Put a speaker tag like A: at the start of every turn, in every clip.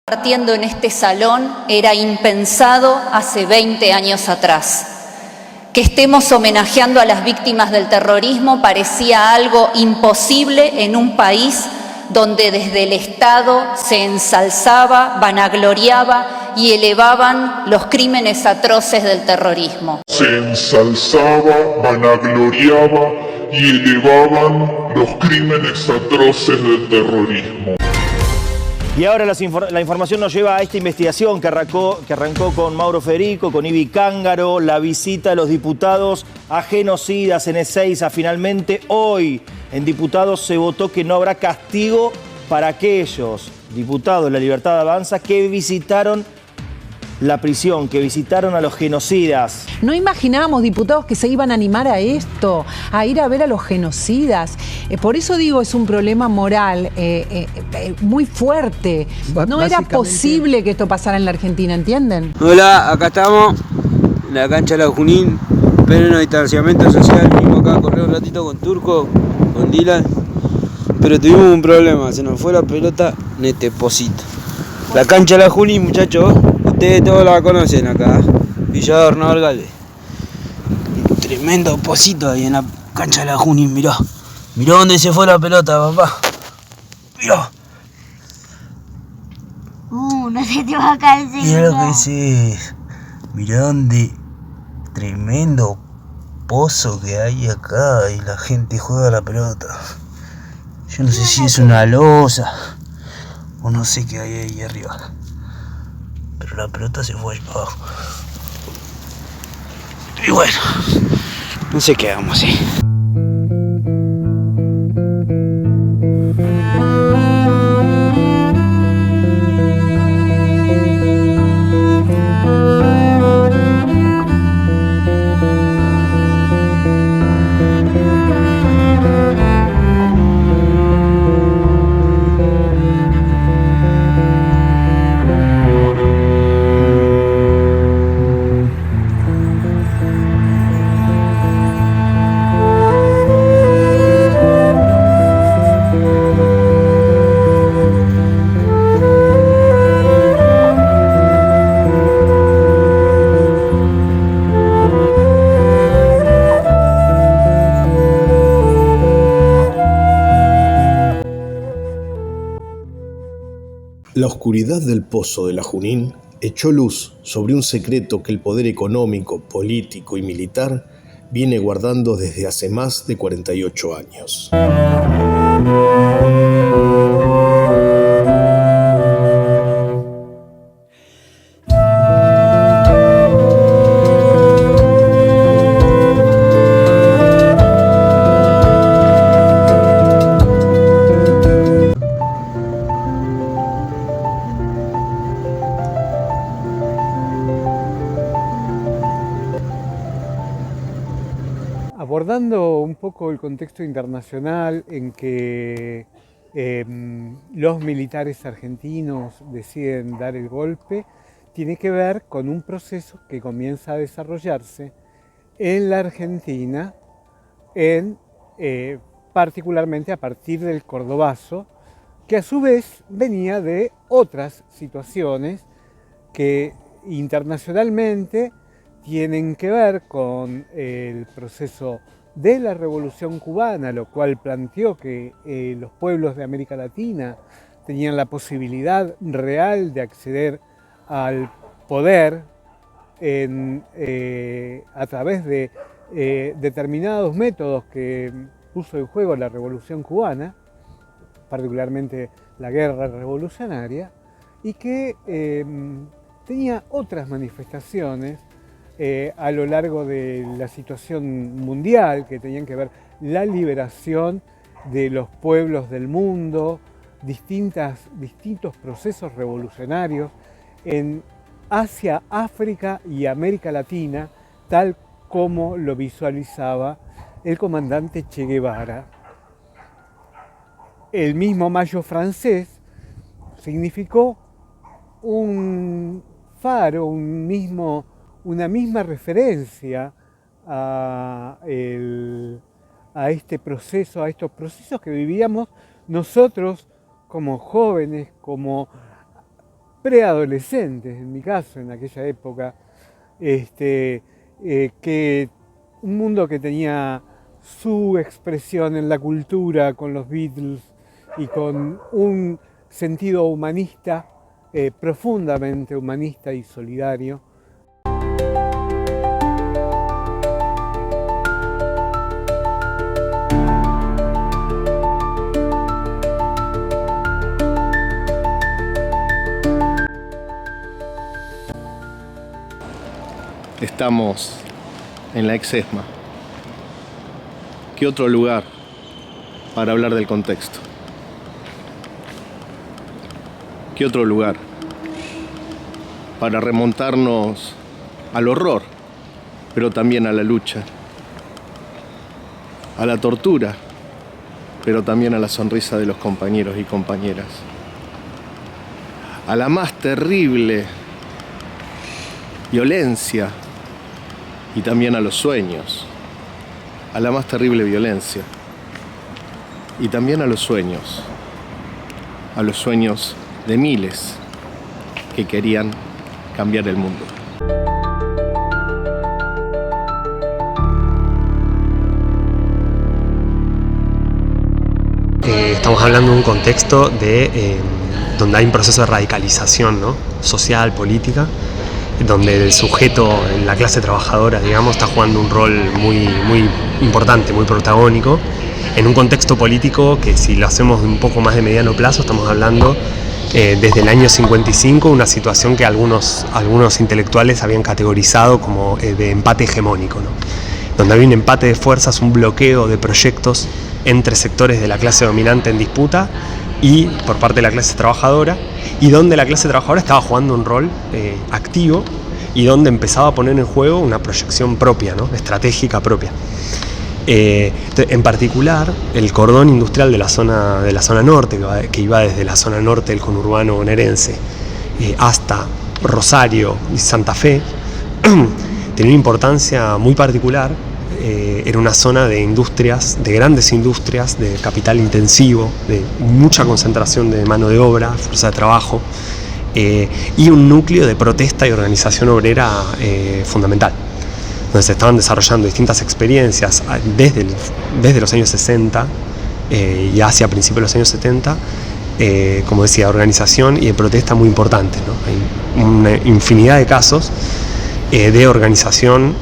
A: Compartiendo en este salón era impensado hace 20 años atrás. Que estemos homenajeando a las víctimas del terrorismo parecía algo imposible en un país donde desde el Estado se ensalzaba, vanagloriaba y elevaban los crímenes atroces del terrorismo.
B: Se ensalzaba, vanagloriaba y elevaban los crímenes atroces del terrorismo.
C: Y ahora la información nos lleva a esta investigación que arrancó con Mauro Federico, con Ibi Cángaro, la visita de los diputados a genocidas en Ezeiza. Finalmente hoy en diputados se votó que no habrá castigo para aquellos diputados de La Libertad Avanza que visitaron la prisión, que visitaron a los genocidas.
D: No imaginábamos, diputados, que se iban a animar a esto, a ir a ver a los genocidas. Por eso digo, es un problema moral muy fuerte. No era posible que esto pasara en la Argentina, ¿entienden?
E: Hola, acá estamos, en la cancha de la Junín, pleno distanciamiento social. Vinimos acá a correr un ratito con Turco, con Dylan, pero tuvimos un problema, se nos fue la pelota en este pocito. La cancha de la Junín, muchachos. Ustedes todos la conocen acá, Villa Bernardo Galvez. Un tremendo pocito ahí en la cancha de la Junín, mirá. Mirá dónde se fue la pelota, papá. Mirá.
F: No se te va a caer.
E: Mirá lo que es. Mirá dónde. Tremendo pozo que hay acá y la gente juega la pelota. Yo no sé si es una losa o no sé qué hay ahí arriba. Pero la pelota se fue allá abajo. Y bueno, no sé qué vamos a hacer.
G: La oscuridad del pozo de la Junín echó luz sobre un secreto que el poder económico, político y militar viene guardando desde hace más de 48 años.
H: Abordando un poco el contexto internacional en que los militares argentinos deciden dar el golpe, tiene que ver con un proceso que comienza a desarrollarse en la Argentina, particularmente a partir del Cordobazo, que a su vez venía de otras situaciones que internacionalmente tienen que ver con el proceso de la Revolución Cubana, lo cual planteó que los pueblos de América Latina tenían la posibilidad real de acceder al poder a través de determinados métodos que puso en juego la Revolución Cubana, particularmente la guerra revolucionaria, y que tenía otras manifestaciones a lo largo de la situación mundial, que tenían que ver la liberación de los pueblos del mundo, distintos procesos revolucionarios en Asia, África y América Latina, tal como lo visualizaba el comandante Che Guevara. El mismo Mayo francés significó un faro, una misma referencia a este proceso, a estos procesos que vivíamos nosotros como jóvenes, como preadolescentes, en mi caso, en aquella época, que un mundo que tenía su expresión en la cultura con los Beatles y con un sentido humanista, profundamente humanista y solidario.
G: Estamos en la ex-ESMA. ¿Qué otro lugar para hablar del contexto? ¿Qué otro lugar para remontarnos al horror, pero también a la lucha, a la tortura, pero también a la sonrisa de los compañeros y compañeras, a la más terrible violencia y también a los sueños, a la más terrible violencia y también a los sueños de miles que querían cambiar el mundo.
I: Estamos hablando de un contexto donde hay un proceso de radicalización, ¿no? Social, política, donde el sujeto en la clase trabajadora, digamos, está jugando un rol muy importante, muy protagónico, en un contexto político que, si lo hacemos de un poco más de mediano plazo, estamos hablando desde el año 55, una situación que algunos intelectuales habían categorizado como de empate hegemónico, ¿no? Donde había un empate de fuerzas, un bloqueo de proyectos entre sectores de la clase dominante en disputa y por parte de la clase trabajadora, y donde la clase trabajadora estaba jugando un rol activo y donde empezaba a poner en juego una proyección propia, ¿no? Estratégica propia. En particular, el cordón industrial de la zona norte, que iba desde la zona norte del conurbano bonaerense hasta Rosario y Santa Fe, tenía una importancia muy particular. Era una zona de industrias, de grandes industrias, de capital intensivo, de mucha concentración de mano de obra, fuerza de trabajo, y un núcleo de protesta y organización obrera fundamental, donde se estaban desarrollando distintas experiencias desde los años 60 y hacia principios de los años 70, como decía, organización y de protesta muy importantes, ¿no? Hay una infinidad de casos de organización,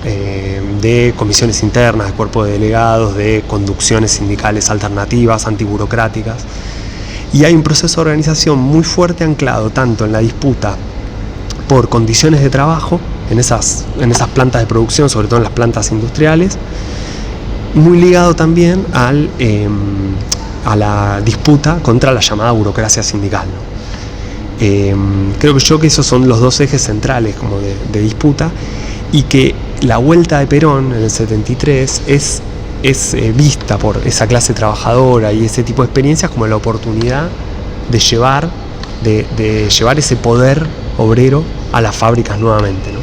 I: de comisiones internas, de cuerpos de delegados, de conducciones sindicales alternativas, antiburocráticas. Y hay un proceso de organización muy fuerte anclado tanto en la disputa por condiciones de trabajo, en esas plantas de producción, sobre todo en las plantas industriales, muy ligado también a la disputa contra la llamada burocracia sindical, ¿no? Creo que esos son los dos ejes centrales como de disputa, y que la vuelta de Perón en el 73 es vista por esa clase trabajadora y ese tipo de experiencias como la oportunidad de llevar ese poder obrero a las fábricas nuevamente, ¿no?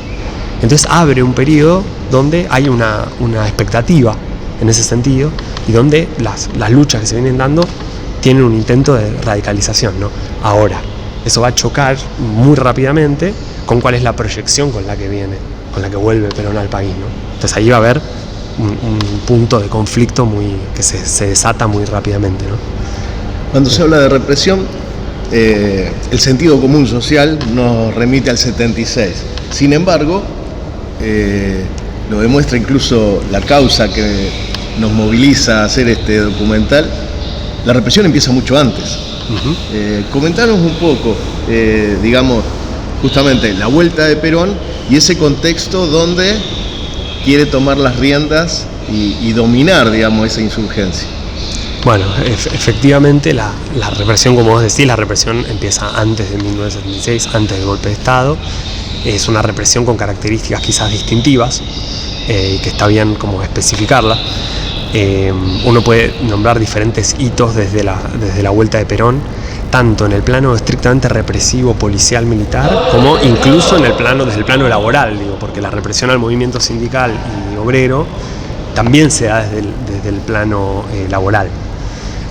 I: Entonces abre un periodo donde hay una expectativa en ese sentido, y donde las luchas que se vienen dando tienen un intento de radicalización, ¿no? Ahora, eso va a chocar muy rápidamente con cuál es la proyección con la que vuelve Perón al país, ¿no? Entonces ahí va a haber un punto de conflicto que se desata muy rápidamente, ¿no?
G: Cuando se habla de represión, el sentido común social nos remite al 76. Sin embargo, lo demuestra incluso la causa que nos moviliza a hacer este documental, la represión empieza mucho antes. Comentanos un poco, digamos, justamente la vuelta de Perón y ese contexto donde quiere tomar las riendas y dominar, digamos, esa insurgencia.
I: Bueno, efectivamente la represión, como vos decís, la represión empieza antes de 1976, antes del golpe de Estado. Es una represión con características quizás distintivas, que está bien como especificarla. Uno puede nombrar diferentes hitos desde la vuelta de Perón, tanto en el plano estrictamente represivo, policial, militar, como incluso desde el plano laboral, porque la represión al movimiento sindical y obrero también se da desde el plano laboral.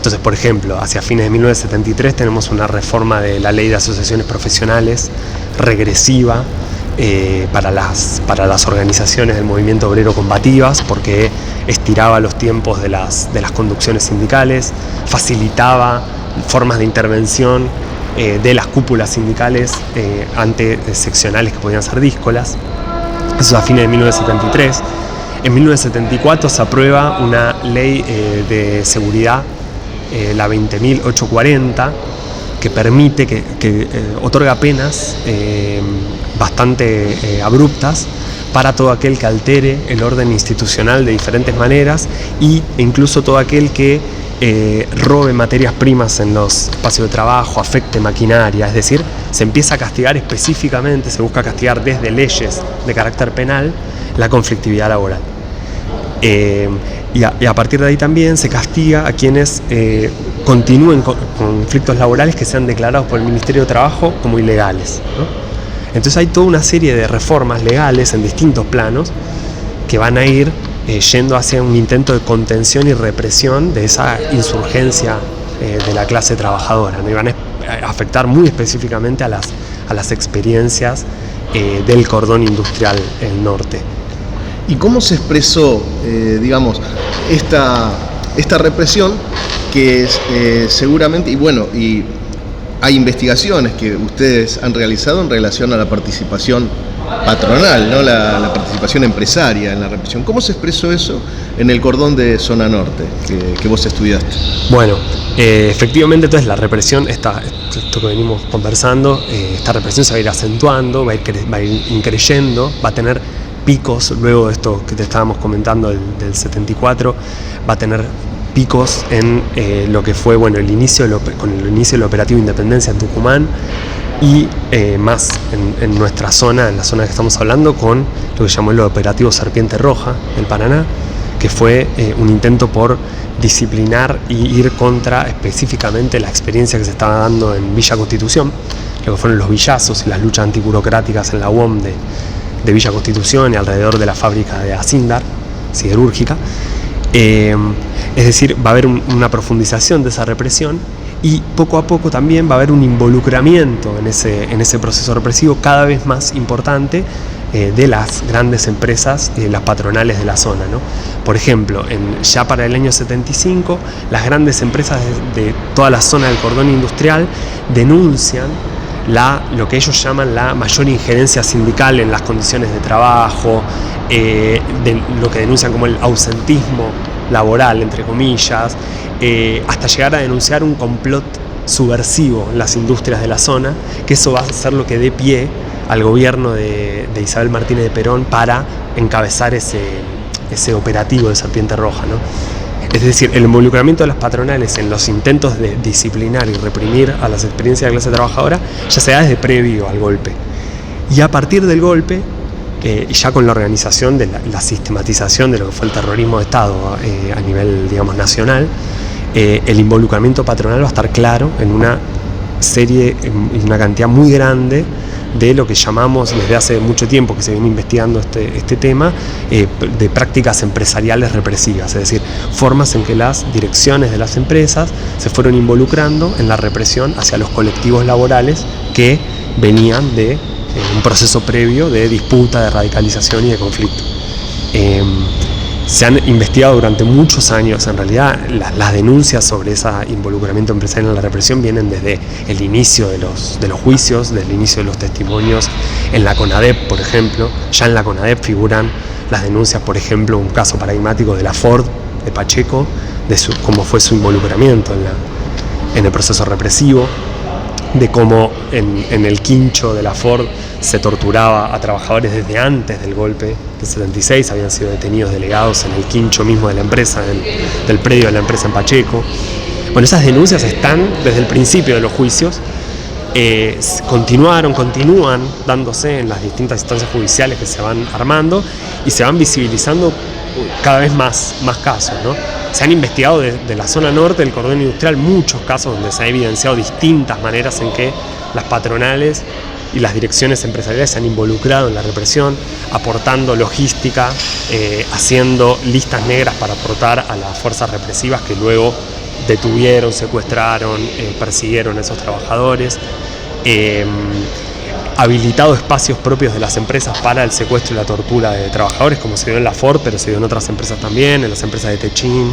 I: Entonces, por ejemplo, hacia fines de 1973 tenemos una reforma de la ley de asociaciones profesionales regresiva para las organizaciones del movimiento obrero combativas, porque estiraba los tiempos de las conducciones sindicales, facilitaba formas de intervención de las cúpulas sindicales ante seccionales que podían ser díscolas. Eso a fines de 1973. En 1974 se aprueba una ley de seguridad, la 20.840, que permite, que otorga penas bastante abruptas para todo aquel que altere el orden institucional de diferentes maneras e incluso todo aquel que robe materias primas en los espacios de trabajo, afecte maquinaria. Es decir, se empieza a castigar específicamente, se busca castigar desde leyes de carácter penal la conflictividad laboral. Y a partir de ahí también se castiga a quienes continúen con conflictos laborales que sean declarados por el Ministerio de Trabajo como ilegales, ¿no? Entonces hay toda una serie de reformas legales en distintos planos que van a ir yendo hacia un intento de contención y represión de esa insurgencia de la clase trabajadora, ¿no? Y van a afectar muy específicamente a las experiencias del cordón industrial del norte.
G: ¿Y cómo se expresó, digamos, esta represión que es, seguramente, y hay investigaciones que ustedes han realizado en relación a la participación patronal, ¿no? La participación empresaria en la represión? ¿Cómo se expresó eso en el cordón de zona norte que vos estudiaste?
I: Bueno, efectivamente, entonces la represión, esto que venimos conversando, esta represión se va a ir acentuando, va a ir increyendo, va a tener picos, luego de esto que te estábamos comentando del 74, va a tener picos en lo que fue, bueno, con el inicio del operativo Independencia en Tucumán y más en nuestra zona, en la zona que estamos hablando, con lo que llamó el operativo Serpiente Roja del Paraná, que fue un intento por disciplinar y ir contra específicamente la experiencia que se estaba dando en Villa Constitución, lo que fueron los villazos y las luchas antiburocráticas en la UOM de Villa Constitución y alrededor de la fábrica de Acindar, siderúrgica. Es decir, va a haber una profundización de esa represión y poco a poco también va a haber un involucramiento en ese proceso represivo cada vez más importante de las grandes empresas, las patronales de la zona, ¿no? Por ejemplo, ya para el año 75, las grandes empresas de toda la zona del cordón industrial denuncian lo que ellos llaman la mayor injerencia sindical en las condiciones de trabajo, lo que denuncian como el ausentismo laboral, entre comillas, hasta llegar a denunciar un complot subversivo en las industrias de la zona, que eso va a ser lo que dé pie al gobierno de Isabel Martínez de Perón para encabezar ese operativo de Serpiente Roja, ¿no? Es decir, el involucramiento de las patronales en los intentos de disciplinar y reprimir a las experiencias de la clase trabajadora ya se da desde previo al golpe. Y a partir del golpe, y ya con la organización de la sistematización de lo que fue el terrorismo de Estado a nivel, digamos, nacional, el involucramiento patronal va a estar claro en una serie, en una cantidad muy grande de lo que llamamos desde hace mucho tiempo que se viene investigando este tema, de prácticas empresariales represivas, es decir, formas en que las direcciones de las empresas se fueron involucrando en la represión hacia los colectivos laborales que venían de un proceso previo de disputa, de radicalización y de conflicto. Se han investigado durante muchos años, en realidad las denuncias sobre ese involucramiento empresarial en la represión vienen desde el inicio de los juicios, desde el inicio de los testimonios en la CONADEP, por ejemplo. Ya en la CONADEP figuran las denuncias, por ejemplo, un caso paradigmático de la Ford, de Pacheco, de cómo fue su involucramiento en el proceso represivo, de cómo en el quincho de la Ford se torturaba a trabajadores desde antes del golpe del 76, habían sido detenidos delegados en el quincho mismo de la empresa, del predio de la empresa en Pacheco. Bueno, esas denuncias están desde el principio de los juicios, continúan dándose en las distintas instancias judiciales que se van armando y se van visibilizando cada vez más casos, ¿no? Se han investigado de la zona norte del cordón industrial muchos casos donde se ha evidenciado distintas maneras en que las patronales y las direcciones empresariales se han involucrado en la represión, aportando logística, haciendo listas negras para aportar a las fuerzas represivas que luego detuvieron, secuestraron, persiguieron a esos trabajadores, habilitado espacios propios de las empresas para el secuestro y la tortura de trabajadores, como se dio en la Ford, pero se dio en otras empresas también, en las empresas de Techín,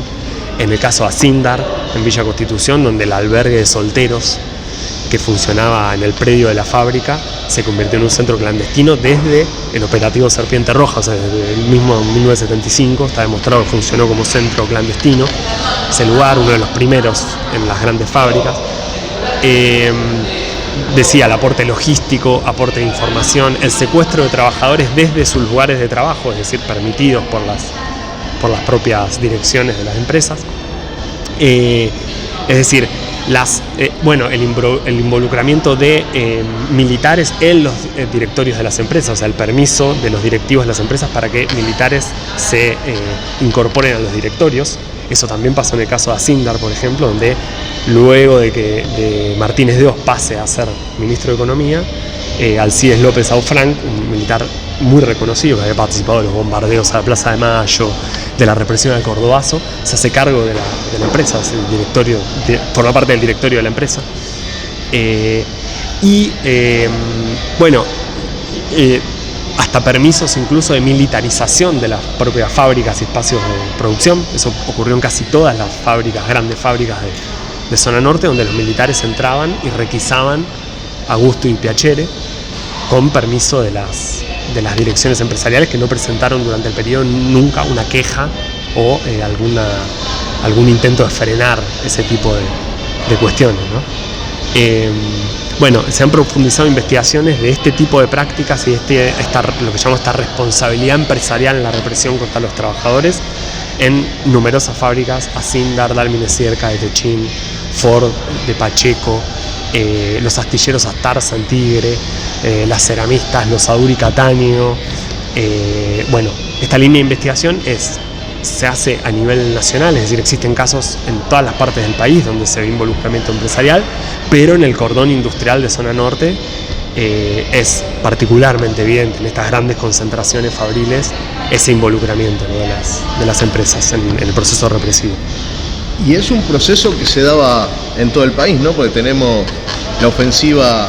I: en el caso de Asindar, en Villa Constitución, donde el albergue de solteros que funcionaba en el predio de la fábrica se convirtió en un centro clandestino desde el operativo Serpiente Roja, o sea, desde el mismo 1975, está demostrado que funcionó como centro clandestino, ese lugar, uno de los primeros en las grandes fábricas. Decía, el aporte logístico, aporte de información, el secuestro de trabajadores desde sus lugares de trabajo, es decir, permitidos por las propias direcciones de las empresas. Es decir, el involucramiento de militares en los directorios de las empresas, o sea, el permiso de los directivos de las empresas para que militares se incorporen a los directorios. Eso también pasó en el caso de Asindar, por ejemplo, donde luego de que de Martínez de Oz pase a ser ministro de Economía, Alcides López Aufranc, un militar muy reconocido que había participado de los bombardeos a la Plaza de Mayo, de la represión al Cordobazo, se hace cargo de la empresa, forma parte del directorio de la empresa. Hasta permisos incluso de militarización de las propias fábricas y espacios de producción. Eso ocurrió en casi todas las fábricas, grandes fábricas de zona norte, donde los militares entraban y requisaban a gusto y piacere, con permiso de las direcciones empresariales, que no presentaron durante el periodo nunca una queja o algún intento de frenar ese tipo de cuestiones, ¿no? Se han profundizado investigaciones de este tipo de prácticas y lo que llamamos esta responsabilidad empresarial en la represión contra los trabajadores en numerosas fábricas: Asindar, Dalmine-Cierca, de Techín, Ford, de Pacheco, los astilleros Astarza en Tigre, las ceramistas, los Aduri Catáneo. Esta línea de investigación se hace a nivel nacional, es decir, existen casos en todas las partes del país donde se ve involucramiento empresarial, pero en el cordón industrial de zona norte es particularmente evidente en estas grandes concentraciones fabriles ese involucramiento, ¿no?, de las empresas en el proceso represivo.
G: Y es un proceso que se daba en todo el país, ¿no? Porque tenemos la ofensiva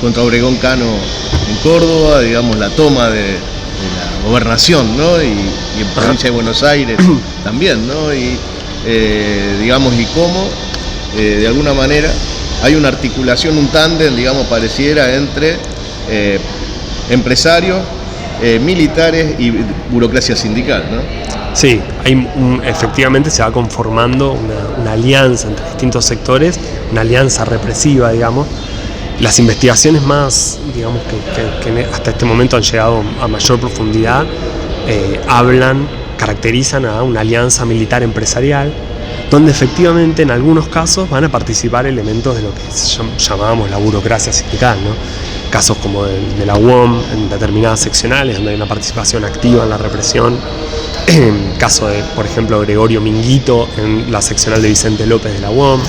G: contra Obregón Cano en Córdoba, digamos, la toma de la gobernación, ¿no? Y en provincia de Buenos Aires también, ¿no? Y cómo de alguna manera hay una articulación, un tándem, digamos, pareciera entre empresarios, militares y burocracia sindical, ¿no?
I: Sí, efectivamente se va conformando una alianza entre distintos sectores, una alianza represiva, digamos. Las investigaciones más, digamos, que hasta este momento han llegado a mayor profundidad, caracterizan a una alianza militar empresarial, donde efectivamente en algunos casos van a participar elementos de lo que llamábamos la burocracia sindical, ¿no? Casos como de la UOM en determinadas seccionales, donde hay una participación activa en la represión. Caso de, por ejemplo, Gregorio Minguito en la seccional de Vicente López de la UOM.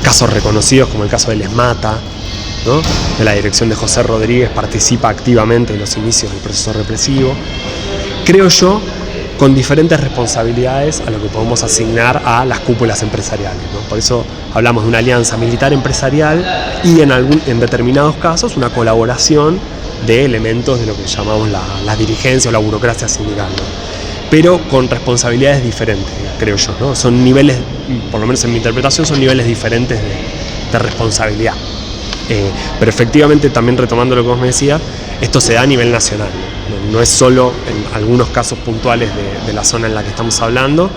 I: Casos reconocidos como el caso de Lesmata, ¿no?, de la dirección de José Rodríguez, participa activamente en los inicios del proceso represivo. Creo yo, con diferentes responsabilidades a lo que podemos asignar a las cúpulas empresariales, ¿no? Por eso hablamos de una alianza militar empresarial y en determinados casos una colaboración de elementos de lo que llamamos la dirigencia o la burocracia sindical, ¿no? Pero con responsabilidades diferentes, creo yo, ¿no? Son niveles, por lo menos en mi interpretación, son niveles diferentes de responsabilidad. Pero efectivamente, también retomando lo que vos me decías, esto se da a nivel nacional, no es solo en algunos casos puntuales de la zona en la que estamos hablando,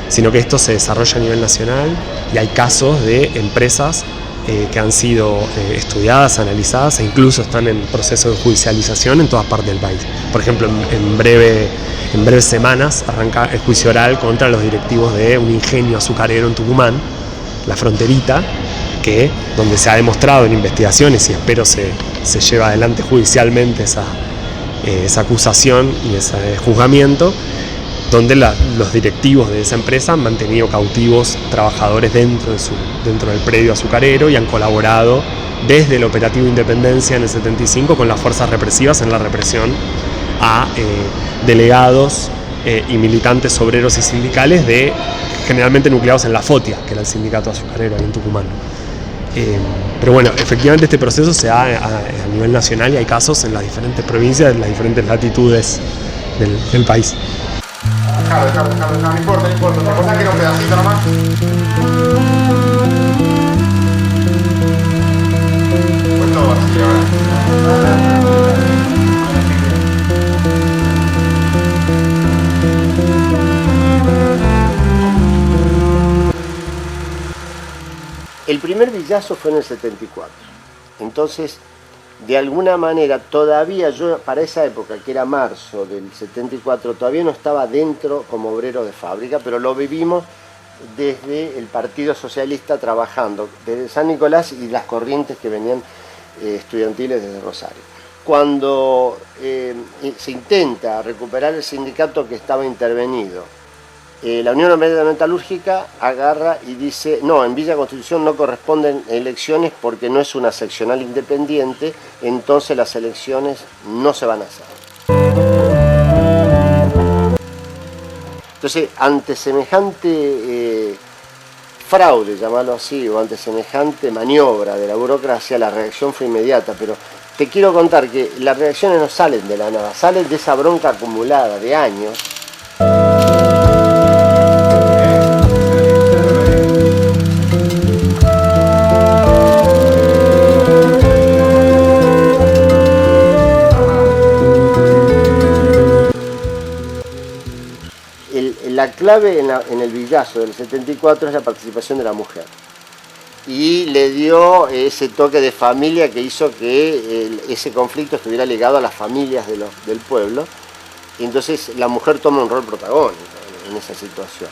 I: sino que esto se desarrolla a nivel nacional y hay casos de empresas que han sido estudiadas, analizadas e incluso están en proceso de judicialización en todas partes del país. Por ejemplo, en breves semanas arranca el juicio oral contra los directivos de un ingenio azucarero en Tucumán, La Fronterita, donde se ha demostrado en investigaciones, y espero se lleve adelante judicialmente esa acusación y ese juzgamiento, donde los directivos de esa empresa han mantenido cautivos trabajadores dentro del predio azucarero y han colaborado desde el operativo Independencia en el 75 con las fuerzas represivas en la represión a delegados y militantes obreros y sindicales generalmente nucleados en la FOTIA, que era el sindicato azucarero ahí en Tucumán. Pero bueno, efectivamente este proceso se da a nivel nacional y hay casos en las diferentes provincias, en las diferentes latitudes del país.
J: Dejalo, no importa, otra cosa que era un pedacito nomás. Pues todo así ahora.
K: El primer villazo fue en el 74, entonces de alguna manera todavía yo para esa época, que era marzo del 74, todavía no estaba dentro como obrero de fábrica, pero lo vivimos desde el Partido Socialista trabajando, desde San Nicolás y las corrientes que venían estudiantiles desde Rosario. Cuando se intenta recuperar el sindicato que estaba intervenido, la Unión Obrera Metalúrgica agarra y dice, no, en Villa Constitución no corresponden elecciones porque no es una seccional independiente, entonces las elecciones no se van a hacer. Entonces, ante semejante fraude, llamarlo así, o ante semejante maniobra de la burocracia, la reacción fue inmediata, pero te quiero contar que las reacciones no salen de la nada, salen de esa bronca acumulada de años. La clave en el villazo del 74 es la participación de la mujer. Y le dio ese toque de familia que hizo que ese conflicto estuviera ligado a las familias del pueblo. Y entonces la mujer toma un rol protagónico en esa situación.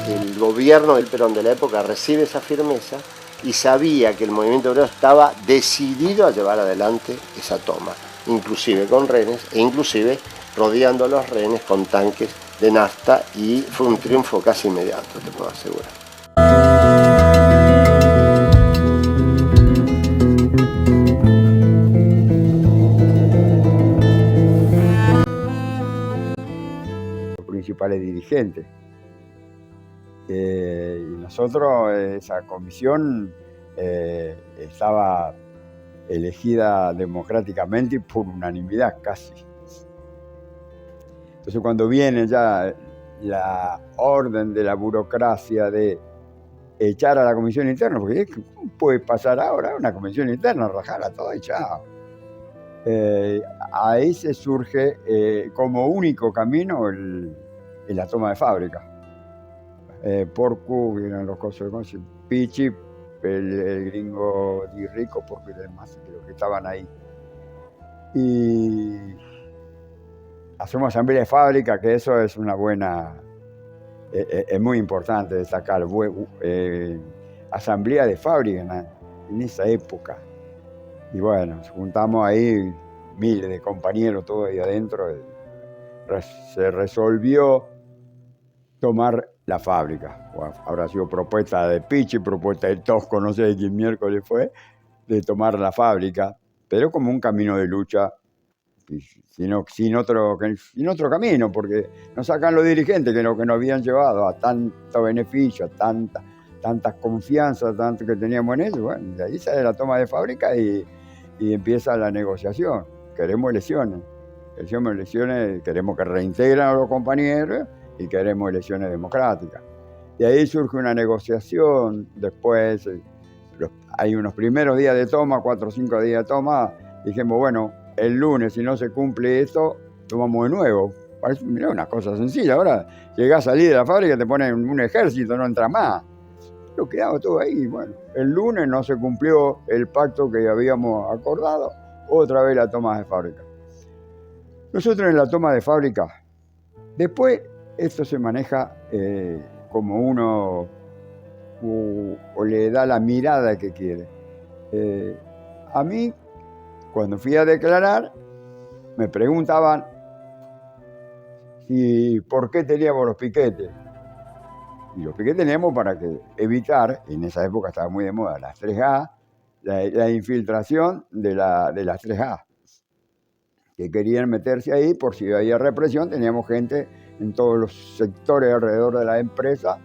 K: El gobierno del Perón de la época recibe esa firmeza y sabía que el movimiento obrero estaba decidido a llevar adelante esa toma, inclusive con rehenes e inclusive rodeando a los rehenes con tanques de nafta, y fue un triunfo casi inmediato, te puedo asegurar.
L: Los principales dirigentes. Y nosotros, esa comisión estaba elegida democráticamente y por unanimidad casi. Entonces cuando viene ya la orden de la burocracia de echar a la comisión interna, porque ¿cómo puede pasar ahora una comisión interna, rajarla toda y chao? Ahí se surge como único camino la toma de fábrica. Porcu, eran los cosas, Pichi, el gringo Di Rico, porque además creo que estaban ahí. Y hacemos asamblea de fábrica, que eso es una buena, es muy importante destacar, asamblea de fábrica en esa época. Y bueno, nos juntamos ahí, miles de compañeros todos ahí adentro, se resolvió tomar la fábrica. Bueno, habrá sido propuesta de Pichi, propuesta de Tosco, no sé de quién miércoles fue, de tomar la fábrica, pero como un camino de lucha, sin otro camino, porque nos sacan los dirigentes que nos habían llevado a tanto beneficio, a tanta confianza, tanto que teníamos en ellos. Bueno, de ahí sale la toma de fábrica y empieza la negociación. Queremos elecciones, queremos que reintegren a los compañeros y queremos elecciones democráticas. Y ahí surge una negociación, después hay unos primeros días de toma, 4 o 5 días de toma, dijimos, bueno, el lunes si no se cumple esto, tomamos de nuevo. Parece, mirá, una cosa sencilla, ahora llegás a salir de la fábrica, te ponen un ejército, no entra más. Pero quedamos todo ahí, bueno, el lunes no se cumplió el pacto que habíamos acordado, otra vez la toma de fábrica. Nosotros en la toma de fábrica, después esto se maneja como uno o le da la mirada que quiere. A mí, cuando fui a declarar, me preguntaban por qué teníamos los piquetes. Y los piquetes teníamos para evitar, en esa época estaba muy de moda, las 3A, la infiltración de las 3A, que querían meterse ahí por si había represión. Teníamos gente en todos los sectores alrededor de la empresa.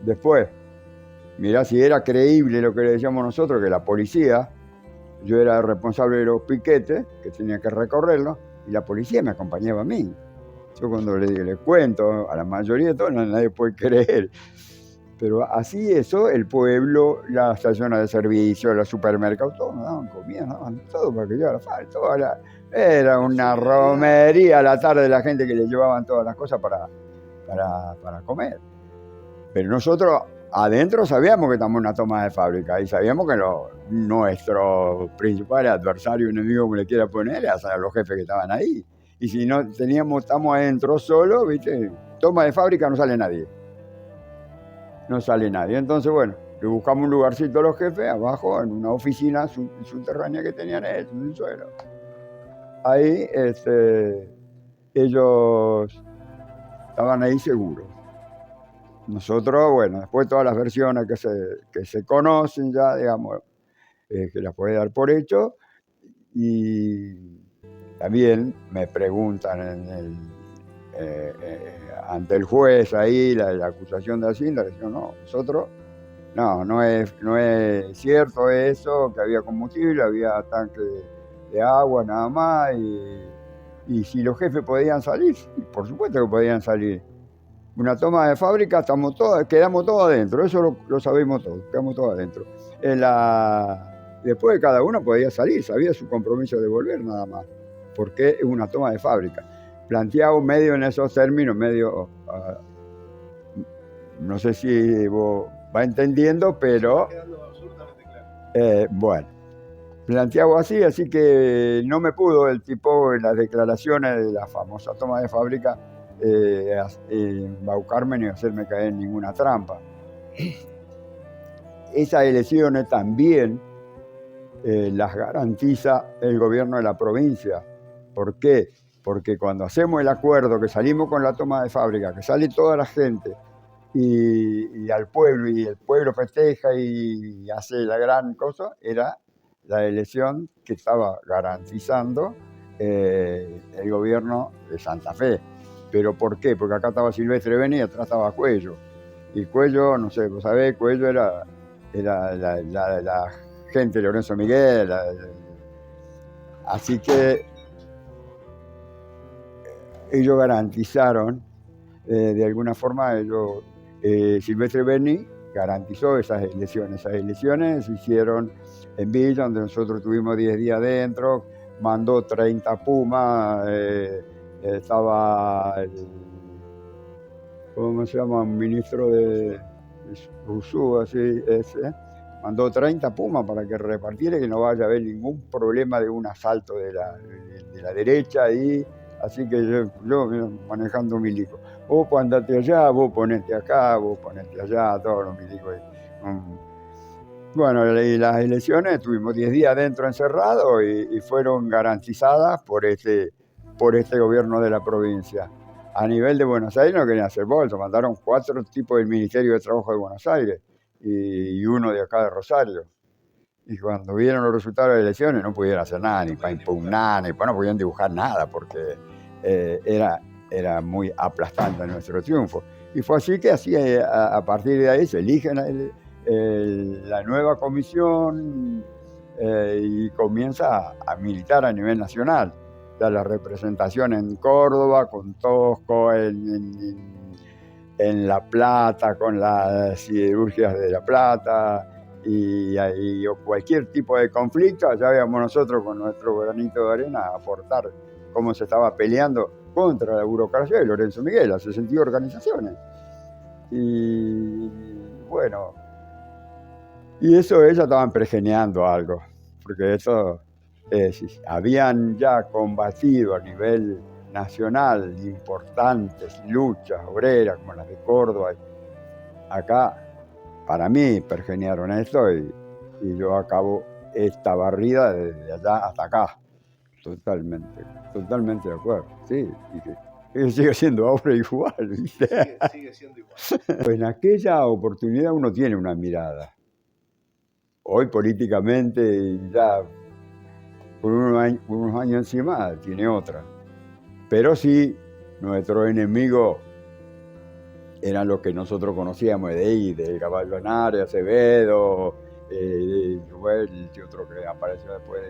L: Después, mirá si era creíble lo que le decíamos nosotros, que la policía, yo era el responsable de los piquetes, que tenía que recorrerlos, y la policía me acompañaba a mí. Yo cuando le cuento a la mayoría de todos, nadie puede creer. Pero así eso, el pueblo, las estaciones de servicio, los supermercados, todos nos daban comida, nos daban todo para que llevara falta. Era una romería a la tarde la gente que le llevaban todas las cosas para comer. Pero nosotros adentro sabíamos que estamos en una toma de fábrica y sabíamos que nuestro principal adversario, enemigo que le quiera poner, era los jefes que estaban ahí. Y si no estamos adentro solos, ¿viste? Toma de fábrica, no sale nadie. No sale nadie. Entonces, bueno, le buscamos un lugarcito a los jefes, abajo, en una oficina subterránea que tenían ellos, en el suelo. Ahí ellos estaban ahí seguros. Nosotros, bueno, después todas las versiones que se conocen ya, digamos, que las puede dar por hecho, y también me preguntan ante el juez ahí, la acusación de Hacienda, le digo, no, nosotros, no es cierto eso, que había combustible, había tanque de agua nada más, y si los jefes podían salir, por supuesto que podían salir. Una toma de fábrica, quedamos todos adentro, eso lo sabemos todos, quedamos todos adentro. Después cada uno podía salir, sabía su compromiso de volver nada más, porque es una toma de fábrica. Planteado medio en esos términos, no sé si vos va entendiendo, pero bueno, planteado así que no me pudo el tipo en las declaraciones de la famosa toma de fábrica embaucarme ni hacerme caer en ninguna trampa. Esas elecciones también las garantiza el gobierno de la provincia. ¿Por qué? Porque cuando hacemos el acuerdo, que salimos con la toma de fábrica, que sale toda la gente y al pueblo, y el pueblo festeja y hace la gran cosa, era la elección que estaba garantizando el gobierno de Santa Fe. ¿Pero por qué? Porque acá estaba Silvestre Beni y atrás estaba Cuello. Y Cuello, no sé, vos sabés, Cuello era la gente de Lorenzo Miguel. Así que ellos garantizaron, de alguna forma, Silvestre Beni garantizó esas elecciones. Esas elecciones se hicieron en Villa, donde nosotros tuvimos 10 días dentro, mandó 30 Pumas, estaba ¿cómo se llama? Un ministro de Rousseau, así, mandó 30 Pumas para que repartiera y que no vaya a haber ningún problema de un asalto de la derecha ahí. Así que yo manejando milicos. Vos andate allá, vos ponete acá, vos ponete allá, todos los milicos. Bueno, y las elecciones tuvimos 10 días dentro encerrados y fueron garantizadas por este gobierno de la provincia. A nivel de Buenos Aires no querían hacer bolsa, mandaron 4 tipos del Ministerio de Trabajo de Buenos Aires y uno de acá de Rosario. Y cuando vieron los resultados de las elecciones no pudieron hacer nada, ni para impugnar, no podían dibujar nada, porque era muy aplastante nuestro triunfo. Y fue así que a partir de ahí se eligen la nueva comisión y comienza a militar a nivel nacional. Ya la representación en Córdoba, con Tosco, en La Plata, con las siderurgias de La Plata, y cualquier tipo de conflicto, allá íbamos nosotros con nuestro granito de arena a aportar cómo se estaba peleando contra la burocracia de Lorenzo Miguel, las 62 organizaciones. Y bueno, y eso ellas estaban pergeneando algo, porque eso habían ya combatido a nivel nacional importantes luchas obreras como las de Córdoba. Acá, para mí, pergenearon esto y yo acabo esta barrida desde allá hasta acá. Totalmente de acuerdo, sí. Y que sigue siendo ahora igual, ¿viste? Sigue siendo igual. En aquella oportunidad uno tiene una mirada. hoy políticamente y ya por unos años encima tiene otra. Pero sí, nuestro enemigo eran los que nosotros conocíamos de ahí, de Caballo Henares, Acevedo, el otro que apareció después,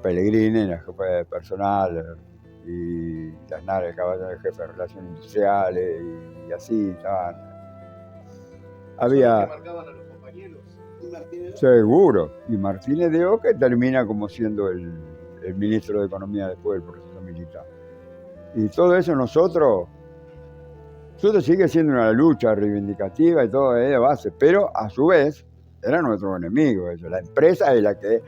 L: Pellegrini, el jefe de personal, y Henares, el Caballo, el jefe de Relaciones Industriales, y así estaban. Había... Seguro. Y Martínez de Oca termina como siendo el ministro de Economía después del proceso militar. Y todo eso nosotros sigue siendo una lucha reivindicativa y todo de base, pero a su vez era nuestro enemigo. Eso. La empresa es la que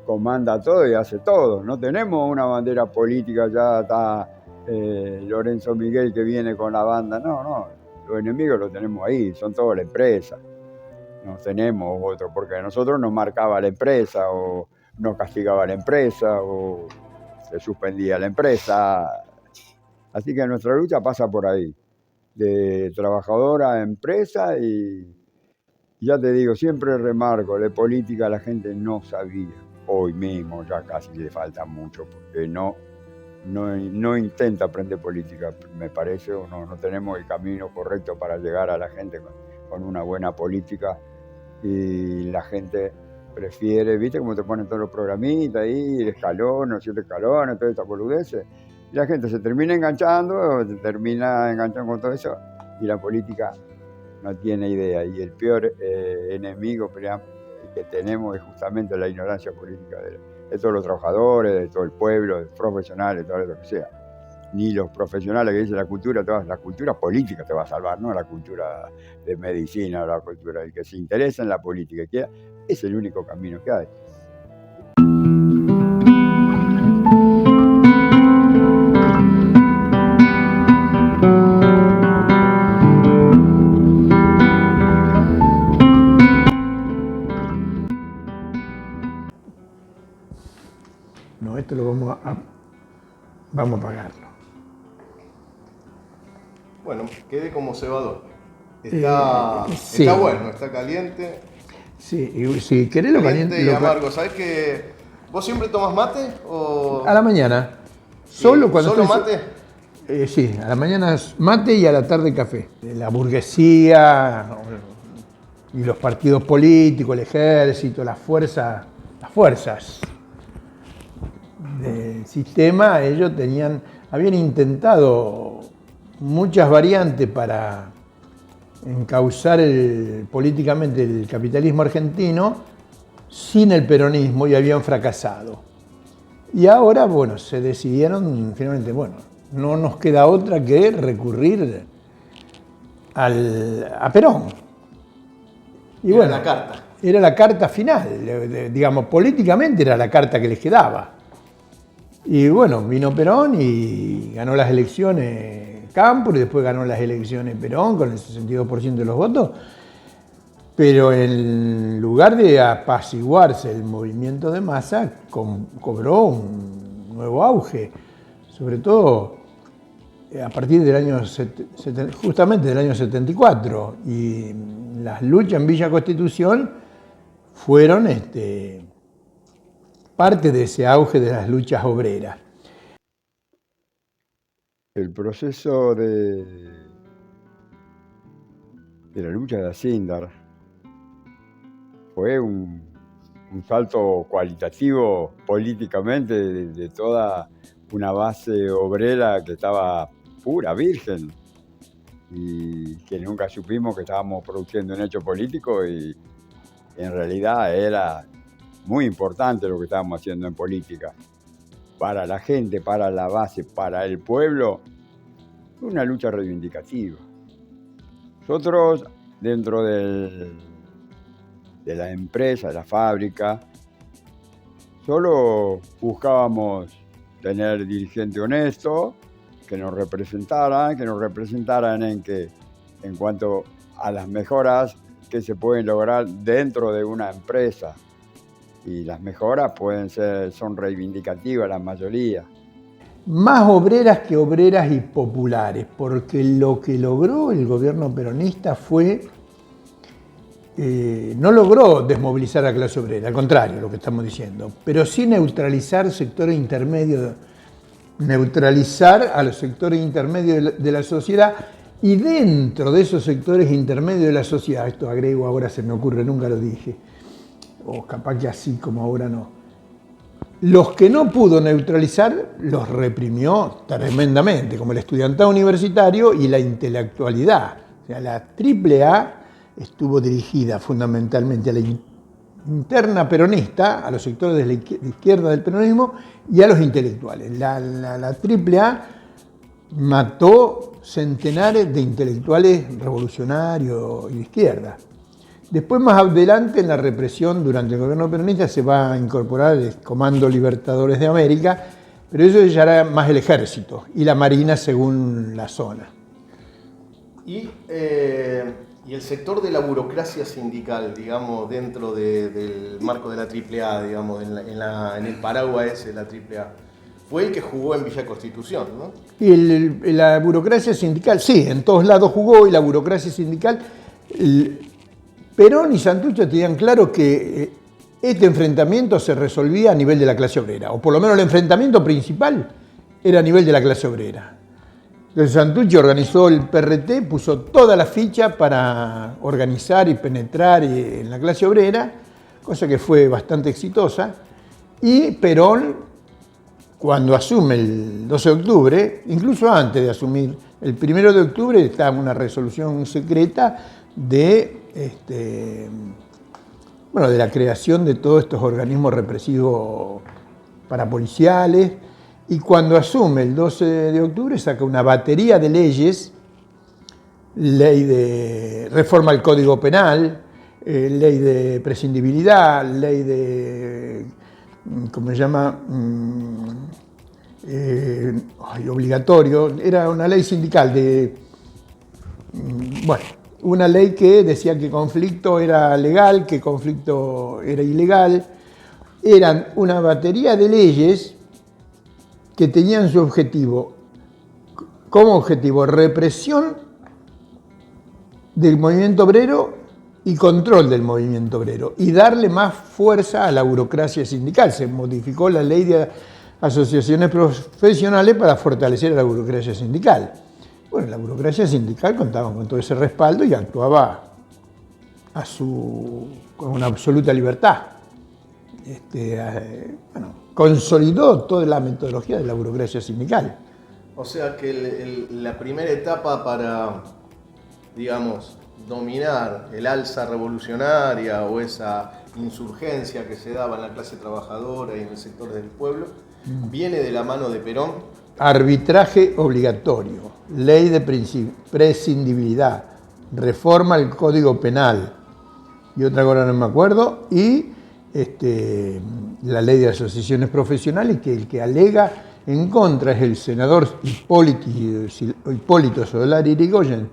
L: comanda todo y hace todo. No tenemos una bandera política, ya está Lorenzo Miguel que viene con la banda. No. Los enemigos los tenemos ahí, son toda la empresa. No tenemos otro, porque a nosotros nos marcaba la empresa, o nos castigaba la empresa, o se suspendía la empresa. Así que nuestra lucha pasa por ahí, de trabajadora a empresa, y ya te digo, siempre remarco, de política la gente no sabía. Hoy mismo ya casi le falta mucho, porque no intenta aprender política, me parece, o no tenemos el camino correcto para llegar a la gente con una buena política, y la gente prefiere, viste cómo te ponen todos los programitas ahí, el escalón, los 7 escalones, todas estas boludeces, y la gente se termina enganchando con todo eso, y la política no tiene idea, y el peor enemigo que tenemos es justamente la ignorancia política de todos los trabajadores, de todo el pueblo, de profesionales, de todo lo que sea. Ni los profesionales que dicen la cultura política te va a salvar, no la cultura de medicina, la cultura del que se interesa en la política, que es el único camino que hay.
M: No, esto lo vamos a pagarlo.
N: Bueno, quede como cebador. Está bueno, está caliente.
M: Sí, y si querés lo caliente.
N: Y amargo. ¿Sabés que vos siempre tomás mate? O...
M: A la mañana. ¿Solo
N: mate?
M: Sí, a la mañana es mate y a la tarde café. La burguesía y los partidos políticos, el ejército, las fuerzas del sistema, ellos habían intentado muchas variantes para encauzar políticamente el capitalismo argentino sin el peronismo y habían fracasado. Y ahora, bueno, se decidieron finalmente, no nos queda otra que recurrir a Perón. Y
N: era la carta.
M: Era la carta final, digamos, políticamente era la carta que les quedaba. Y bueno, vino Perón y ganó las elecciones Cámpora y después ganó las elecciones Perón con el 62% de los votos. Pero en lugar de apaciguarse el movimiento de masa, cobró un nuevo auge, sobre todo a partir del año, justamente del año 74. Y las luchas en Villa Constitución fueron parte de ese auge de las luchas obreras.
L: El proceso de la lucha de Asíndar fue un salto cualitativo políticamente de toda una base obrera que estaba pura, virgen, y que nunca supimos que estábamos produciendo un hecho político, y en realidad era muy importante lo que estábamos haciendo en política. Para la gente, para la base, para el pueblo, fue una lucha reivindicativa. Nosotros, dentro de la empresa, de la fábrica, solo buscábamos tener dirigente honesto, que nos representaran en cuanto a las mejoras que se pueden lograr dentro de una empresa. Y las mejoras son reivindicativas la mayoría.
M: Más obreras que obreras y populares, porque lo que logró el gobierno peronista fue no logró desmovilizar a la clase obrera, al contrario, lo que estamos diciendo, pero sí neutralizar sectores intermedios, neutralizar a los sectores intermedios de la sociedad, y dentro de esos sectores intermedios de la sociedad, esto agrego ahora, se me ocurre, nunca lo dije, o capaz que así como ahora no, los que no pudo neutralizar los reprimió tremendamente, como el estudiantado universitario y la intelectualidad. O sea, la AAA estuvo dirigida fundamentalmente a la interna peronista, a los sectores de la izquierda del peronismo y a los intelectuales. La AAA mató centenares de intelectuales revolucionarios y de izquierda. Después, más adelante, en la represión durante el gobierno peronista se va a incorporar el Comando Libertadores de América, pero eso ya era más el ejército y la marina según la zona.
N: Y el sector de la burocracia sindical, digamos, dentro del marco de la AAA, digamos, en el paraguas ese de la AAA, fue el que jugó en Villa Constitución, ¿no?
M: Y la burocracia sindical, sí, en todos lados jugó, y la burocracia sindical, Perón y Santucho tenían claro que este enfrentamiento se resolvía a nivel de la clase obrera, o por lo menos el enfrentamiento principal era a nivel de la clase obrera. Entonces Santucho organizó el PRT, puso toda la ficha para organizar y penetrar en la clase obrera, cosa que fue bastante exitosa, y Perón, cuando asume el 12 de octubre, incluso antes de asumir, el 1 de octubre está una resolución secreta de la creación de todos estos organismos represivos parapoliciales, y cuando asume el 12 de octubre saca una batería de leyes, ley de reforma al Código Penal, ley de prescindibilidad, ley de, ¿cómo se llama? Obligatorio, era una ley sindical una ley que decía que conflicto era legal, que conflicto era ilegal. Eran una batería de leyes que tenían su objetivo, como objetivo, represión del movimiento obrero y control del movimiento obrero, y darle más fuerza a la burocracia sindical. Se modificó la ley de asociaciones profesionales para fortalecer a la burocracia sindical. Bueno, la burocracia sindical contaba con todo ese respaldo y actuaba con una absoluta libertad. Consolidó toda la metodología de la burocracia sindical.
N: O sea que la primera etapa para, digamos, dominar el alza revolucionaria o esa insurgencia que se daba en la clase trabajadora y en el sector del pueblo, viene de la mano de Perón.
M: Arbitraje obligatorio, ley de prescindibilidad, reforma al Código Penal y otra cosa no me acuerdo, y la ley de asociaciones profesionales, que el que alega en contra es el senador Hipólito Solari Irigoyen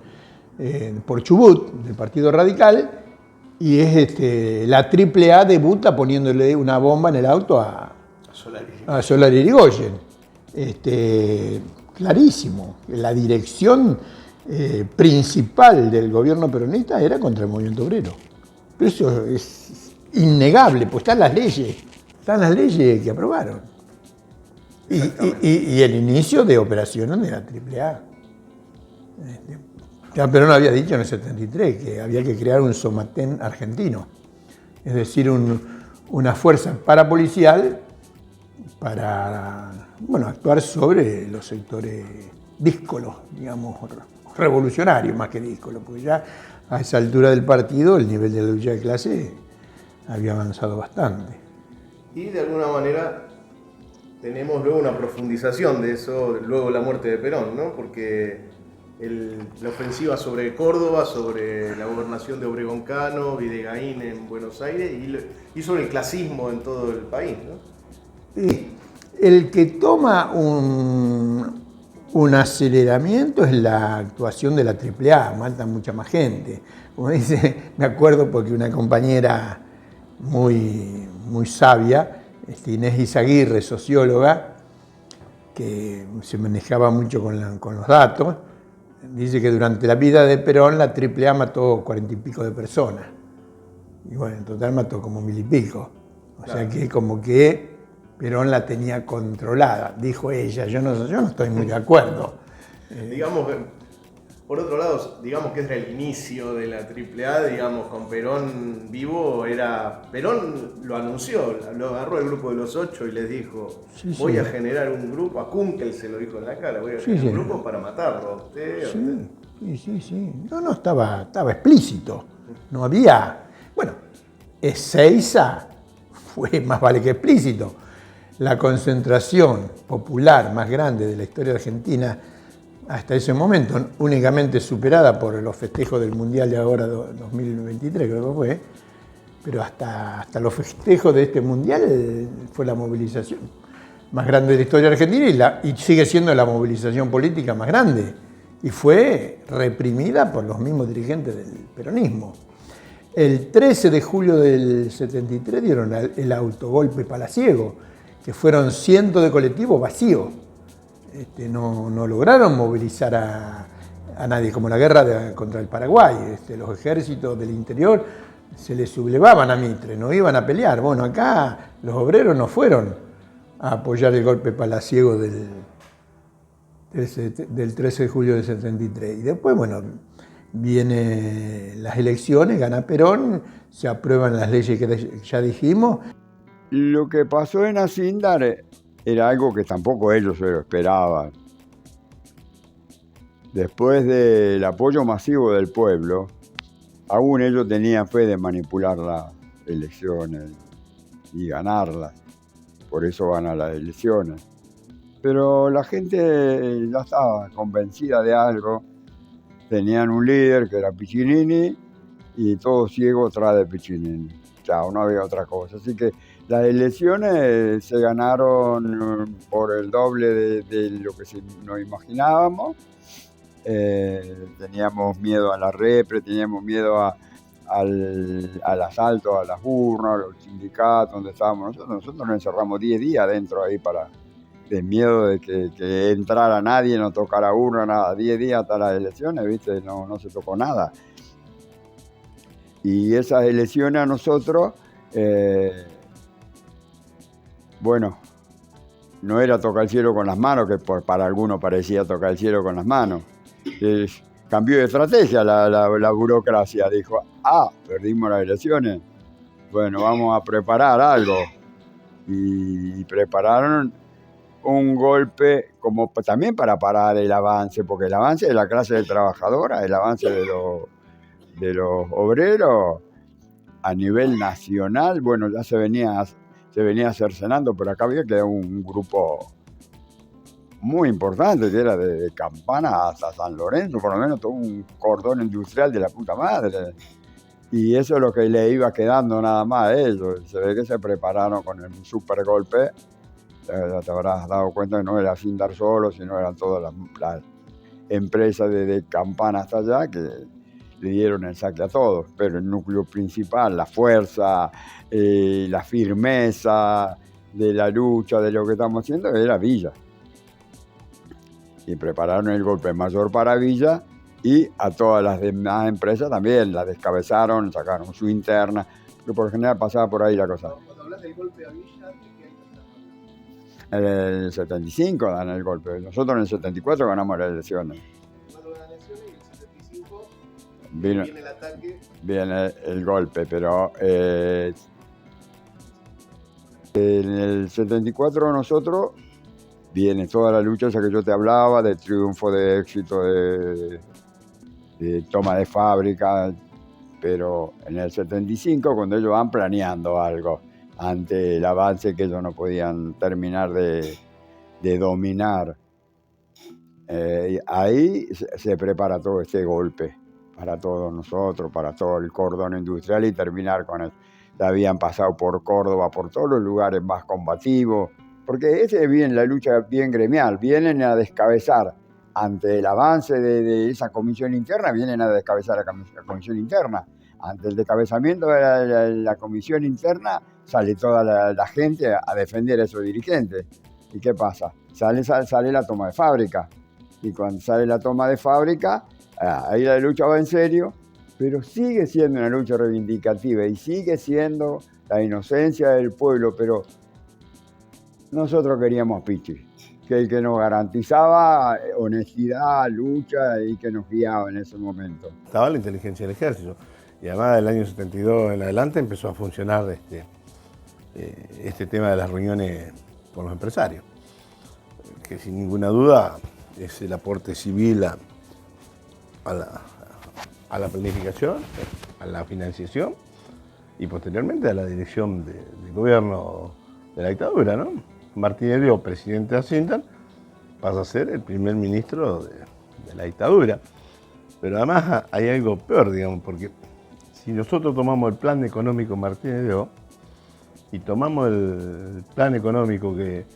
M: por Chubut, del Partido Radical, y es la AAA debuta poniéndole una bomba en el auto a Solari Irigoyen. Clarísimo, la dirección principal del gobierno peronista era contra el movimiento obrero. Pero eso es innegable, pues están las leyes que aprobaron. Y el inicio de operaciones de la AAA. Ya Perón había dicho en el 73 que había que crear un Somatén argentino, es decir, una fuerza parapolicial para actuar sobre los sectores díscolos, digamos, revolucionarios más que díscolos, porque ya a esa altura del partido el nivel de la lucha de clase había avanzado bastante.
N: Y de alguna manera tenemos luego una profundización de eso, luego la muerte de Perón, ¿no? Porque la ofensiva sobre Córdoba, sobre la gobernación de Obregón Cano, Videgaín en Buenos Aires y sobre el clasismo en todo el país, ¿no?
M: Sí. El que toma un aceleramiento es la actuación de la AAA, mata mucha más gente. Como dice, me acuerdo porque una compañera muy sabia, Inés Izaguirre, socióloga, que se manejaba mucho con los datos, dice que durante la vida de Perón la AAA mató 40 y pico de personas. Y bueno, en total mató como 1000 y pico. O
N: Claro.
M: sea que como que Perón la tenía controlada, dijo ella. Yo no estoy muy de acuerdo.
N: Digamos, por otro lado, digamos que era el inicio de la AAA, digamos, con Perón vivo, Perón lo anunció, lo agarró el grupo de los 8 y les dijo,
M: Sí,
N: voy
M: sí.
N: a generar un grupo, a Kunkel se lo dijo en la cara, voy a
M: Sí,
N: generar
M: sí.
N: un grupo para matarlo a usted. a usted".
M: Sí. No, estaba explícito. No había... Bueno, Ezeiza fue más vale que explícito. La concentración popular más grande de la historia argentina hasta ese momento, únicamente superada por los festejos del Mundial de ahora, 2023 creo que fue, pero hasta los festejos de este Mundial fue la movilización más grande de la historia argentina y sigue siendo la movilización política más grande. Y fue reprimida por los mismos dirigentes del peronismo. El 13 de julio del 73 dieron el autogolpe palaciego, que fueron cientos de colectivos vacíos. No lograron movilizar a nadie, como la guerra contra el Paraguay. Los ejércitos del interior se les sublevaban a Mitre, no iban a pelear. Bueno, acá los obreros no fueron a apoyar el golpe palaciego del 13 de julio del 73. Y después, bueno, vienen las elecciones, gana Perón, se aprueban las leyes que ya dijimos.
L: Lo que pasó en Acíndar era algo que tampoco ellos se lo esperaban. Después del apoyo masivo del pueblo, aún ellos tenían fe de manipular las elecciones y ganarlas. Por eso van a las elecciones. Pero la gente ya estaba convencida de algo. Tenían un líder que era Piccinini y todo ciego tras de Piccinini. Chao, no había otra cosa. Así que las elecciones se ganaron por el doble de lo que nos imaginábamos. Teníamos miedo a la repre, teníamos miedo al asalto a las urnas, a los sindicatos donde estábamos nosotros. Nosotros nos encerramos 10 días adentro ahí de miedo de que entrara nadie, no tocara urna, nada. 10 días hasta las elecciones, ¿viste? No se tocó nada. Y esas elecciones a nosotros, bueno, no era tocar el cielo con las manos, que para algunos parecía tocar el cielo con las manos. Cambió de estrategia la burocracia, dijo, perdimos las elecciones, bueno, vamos a preparar algo. Y prepararon un golpe como también para parar el avance, porque el avance de la clase trabajadora, el avance de los obreros a nivel nacional, bueno, ya se venía cercenando, pero acá había quedado un grupo muy importante, que era de Campana hasta San Lorenzo, por lo menos todo un cordón industrial de la puta madre. Y eso es lo que le iba quedando nada más a ellos. Se ve que se prepararon con el super golpe. Ya te habrás dado cuenta que no era Acíndar solo, sino eran todas las empresas de Campana hasta allá que le dieron el saque a todos. Pero el núcleo principal, la fuerza, la firmeza de la lucha, de lo que estamos haciendo, era Villa. Y prepararon el golpe mayor para Villa y a todas las demás empresas también las descabezaron, sacaron su interna, porque por lo general pasaba por ahí la cosa.
N: Cuando hablas del golpe a Villa, ¿de qué año estás
L: En
N: hablando?
L: el 75 dan el golpe, nosotros en el 74 ganamos las elecciones.
N: Cuando ganan las elecciones, en el 75
L: Viene
N: el ataque.
L: Viene el golpe, pero en el 74 nosotros viene toda la lucha esa que yo te hablaba, de triunfo, de éxito, de toma de fábrica, pero en el 75, cuando ellos van planeando algo, ante el avance que ellos no podían terminar de dominar, ahí se prepara todo este golpe para todos nosotros, para todo el cordón industrial y terminar con eso. Ya habían pasado por Córdoba, por todos los lugares más combativos, porque ese es bien la lucha bien gremial, vienen a descabezar ante el avance de esa comisión interna, vienen a descabezar la comisión interna. Ante el descabezamiento de la comisión interna, sale toda la gente a defender a esos dirigentes. ¿Y qué pasa? Sale la toma de fábrica. Y cuando sale la toma de fábrica, ahí la lucha va en serio pero sigue siendo una lucha reivindicativa y sigue siendo la inocencia del pueblo, pero nosotros queríamos Pichi, que el que nos garantizaba honestidad, lucha y que nos guiaba en ese momento.
O: Estaba la inteligencia del ejército y además del año 72 en adelante empezó a funcionar este tema de las reuniones con los empresarios, que sin ninguna duda es el aporte civil a la planificación, a la financiación y posteriormente a la dirección del gobierno de la dictadura, ¿no? Martínez Dió, presidente de Asintan, pasa a ser el primer ministro de la dictadura. Pero además hay algo peor, digamos, porque si nosotros tomamos el plan económico Martínez Dió y tomamos el plan económico que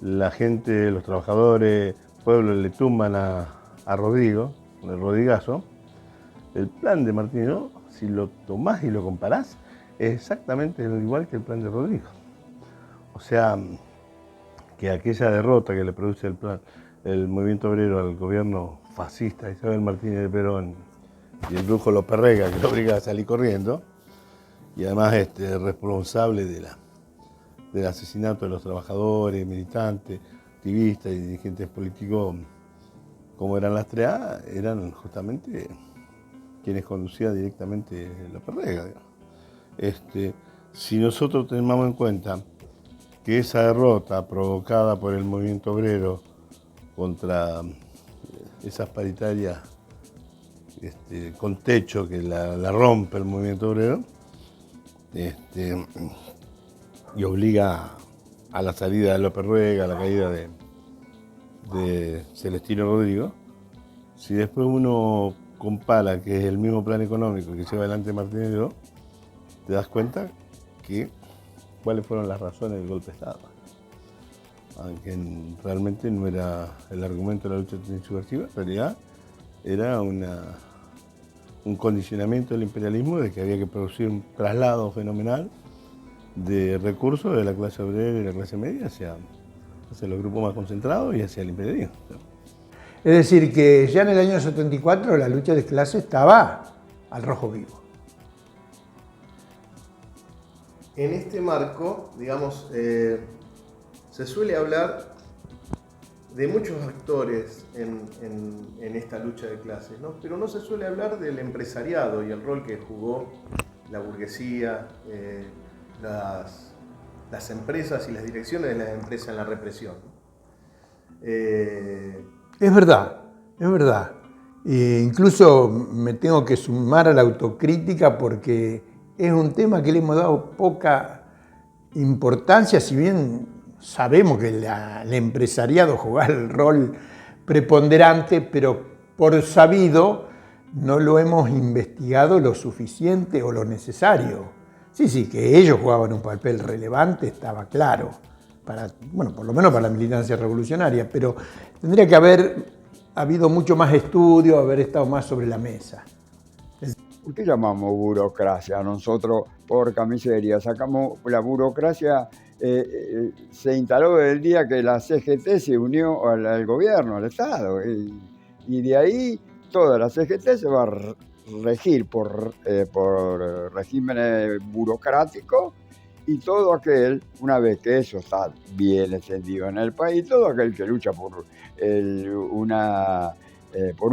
O: la gente, los trabajadores, pueblos le tumban a Rodrigo, el Rodrigazo, el plan de Martínez Dió, si lo tomás y lo comparás, es exactamente igual que el plan de Rodrigo. O sea, que aquella derrota que le produce el movimiento obrero al gobierno fascista de Isabel Martínez de Perón y el brujo López Rega, que lo obliga a salir corriendo, y además responsable del asesinato de los trabajadores, militantes, activistas y dirigentes políticos, como eran las 3A, eran justamente quienes conducían directamente López Rega. Si nosotros tenemos en cuenta que esa derrota provocada por el movimiento obrero contra esas paritarias con techo que la rompe el movimiento obrero y obliga a la salida de López Rega, a la caída de Celestino Rodrigo, si después uno compara que es el mismo plan económico que lleva adelante Martínez Dió, te das cuenta que cuáles fueron las razones del golpe de Estado. Aunque realmente no era el argumento de la lucha subversiva, en realidad era un condicionamiento del imperialismo de que había que producir un traslado fenomenal de recursos de la clase obrera y la clase media hacia los grupos más concentrados y hacia el imperialismo.
M: Es decir, que ya en el año 74 la lucha de clase estaba al rojo vivo.
N: En este marco, digamos, se suele hablar de muchos actores en esta lucha de clases, ¿no? Pero no se suele hablar del empresariado y el rol que jugó la burguesía, las empresas y las direcciones de las empresas en la represión.
M: Es verdad, es verdad. Incluso me tengo que sumar a la autocrítica porque es un tema que le hemos dado poca importancia, si bien sabemos que el empresariado juega el rol preponderante, pero por sabido no lo hemos investigado lo suficiente o lo necesario. Sí, que ellos jugaban un papel relevante, estaba claro, por lo menos para la militancia revolucionaria, pero tendría que haber habido mucho más estudio, haber estado más sobre la mesa.
L: ¿Por qué llamamos burocracia? Nosotros, por miseria, sacamos la burocracia, se instaló desde el día que la CGT se unió al gobierno, al Estado, y de ahí toda la CGT se va a regir por regímenes burocráticos y todo aquel, una vez que eso está bien extendido en el país, todo aquel que lucha por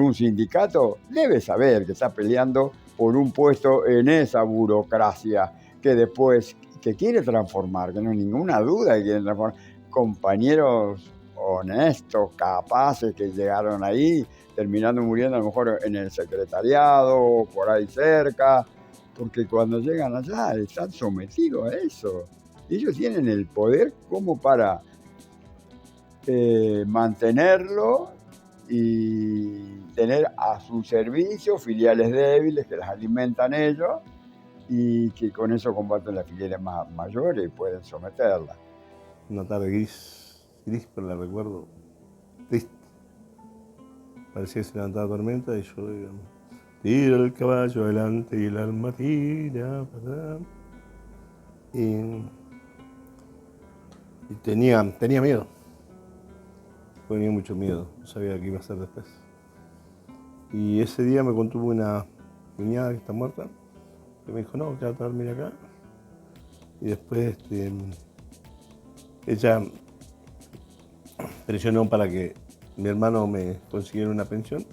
L: un sindicato debe saber que está peleando por un puesto en esa burocracia que después que quiere transformar, que no hay ninguna duda que quieren transformar. Compañeros honestos, capaces que llegaron ahí, terminando muriendo a lo mejor en el secretariado o por ahí cerca, porque cuando llegan allá están sometidos a eso. Ellos tienen el poder como para mantenerlo y tener a su servicio filiales débiles que las alimentan ellos y que con eso combaten las filiales mayores y pueden someterlas.
O: Una tarde gris, pero la recuerdo triste. Parecía que se levantaba tormenta y yo digo, tira el caballo adelante y el alma tira para atrás. Y tenía miedo. Tenía mucho miedo, no sabía qué iba a hacer después. Y ese día me contuvo una cuñada que está muerta, que me dijo, no, ya te vas a dormir acá. Y después ella presionó para que mi hermano me consiguiera una pensión,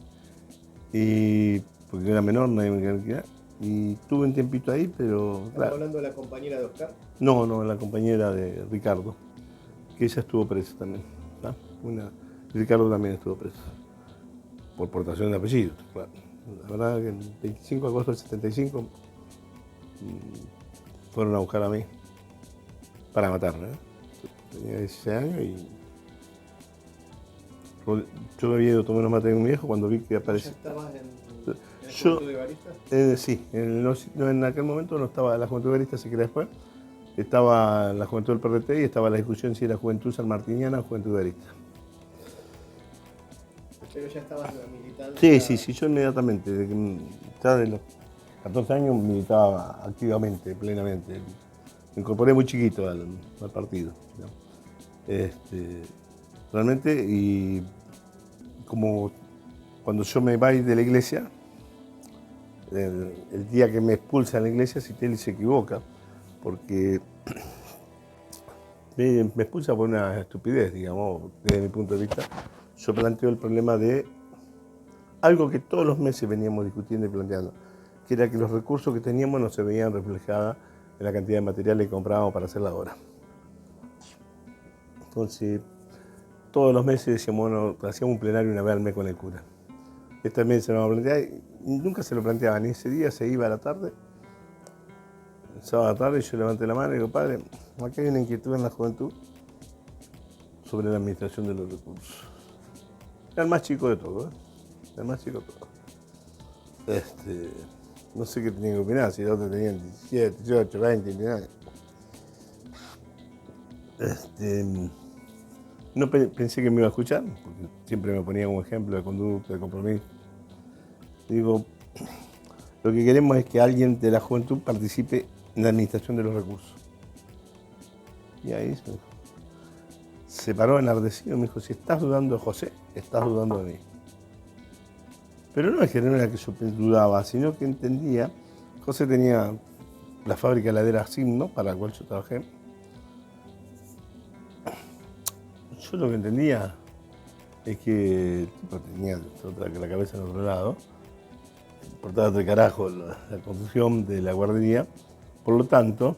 O: y porque era menor, nadie me quería alquilar. Y tuve un tiempito ahí, pero...
N: ¿Estás hablando de la compañera de Oscar?
O: No, la compañera de Ricardo, que ella estuvo presa también. Ricardo también estuvo preso, por portación de apellidos, claro. La verdad que el 25 de agosto del 75 fueron a buscar a mí para matarme. Tenía 16 años y yo había ido a tomar unos mates de un viejo cuando vi que aparecía.
N: ¿Ya estabas en la Juventud Ibarista?
O: Sí, en aquel momento no estaba la Juventud Ibarista, se crea después. Estaba la Juventud del PRT y estaba la discusión si era Juventud sanmartiniana o Juventud Ibarista.
N: Pero ya estabas en la militancia.
O: Sí, yo inmediatamente, ya de los 14 años militaba activamente, plenamente. Me incorporé muy chiquito al partido. Realmente, y como cuando yo me voy de la iglesia, el día que me expulsa de la iglesia, Citelli se equivoca, porque me expulsa por una estupidez, digamos, desde mi punto de vista. Yo planteo el problema de algo que todos los meses veníamos discutiendo y planteando, que era que los recursos que teníamos no se veían reflejados en la cantidad de materiales que comprábamos para hacer la obra. Entonces, todos los meses decíamos, bueno, hacíamos un plenario una vez al mes con el cura. Este mes se lo vamos a plantear, y nunca se lo planteaban. Ese día se iba a la tarde, el sábado a la tarde, yo levanté la mano y digo, padre, acá hay una inquietud en la juventud sobre la administración de los recursos. Era el más chico de todo, el más chico de todo. No sé qué tenía que opinar, si los otros tenían 17, 18, 20, 19 años. No pensé que me iba a escuchar, porque siempre me ponía como ejemplo de conducta, de compromiso. Digo, lo que queremos es que alguien de la juventud participe en la administración de los recursos. Y ahí se paró enardecido y me dijo, si estás dudando de José, estás dudando de mí. Pero no es que no era que yo dudaba, sino que entendía, José tenía la fábrica heladera Signo, para la cual yo trabajé. Yo lo que entendía es que el tipo tenía la cabeza en otro lado, importaba de carajo la construcción de la guardería, por lo tanto,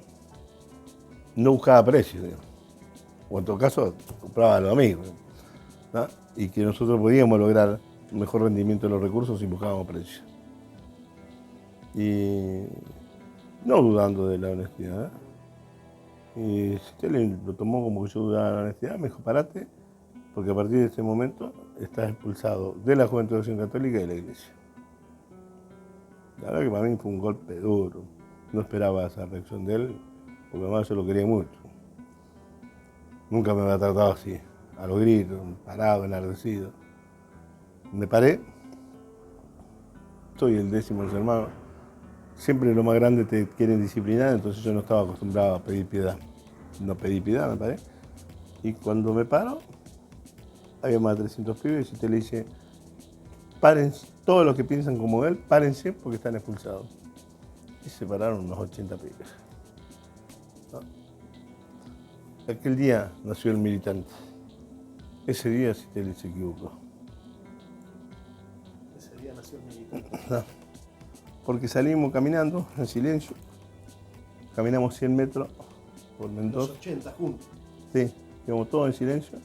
O: no buscaba precios, digamos. O en todo caso, compraba a los amigos, ¿no? Y que nosotros podíamos lograr un mejor rendimiento de los recursos si buscábamos precios. Y no dudando de la honestidad. Y Citelli lo tomó como que yo dudaba de la honestidad, me dijo, parate, porque a partir de este momento estás expulsado de la Juventud de Acción Católica y de la Iglesia. La verdad que para mí fue un golpe duro. No esperaba esa reacción de él, porque además yo lo quería mucho. Nunca me había tratado así, a los gritos, parado, enardecido. Me paré, soy el 10º de los hermanos. Siempre lo más grande te quieren disciplinar, entonces yo no estaba acostumbrado a pedir piedad. No pedí piedad, me paré. Y cuando me paro, había más de 300 pibes y te le dice, párense, todos los que piensan como él, párense porque están expulsados. Y se pararon unos 80 pibes. ¿No? Aquel día nació el militante. Ese día Citelli se equivocó.
N: Ese día nació el militante.
O: No. Porque salimos caminando en silencio, caminamos 100 metros por Mendoza.
N: Los 80 juntos.
O: Sí, íbamos todos en silencio.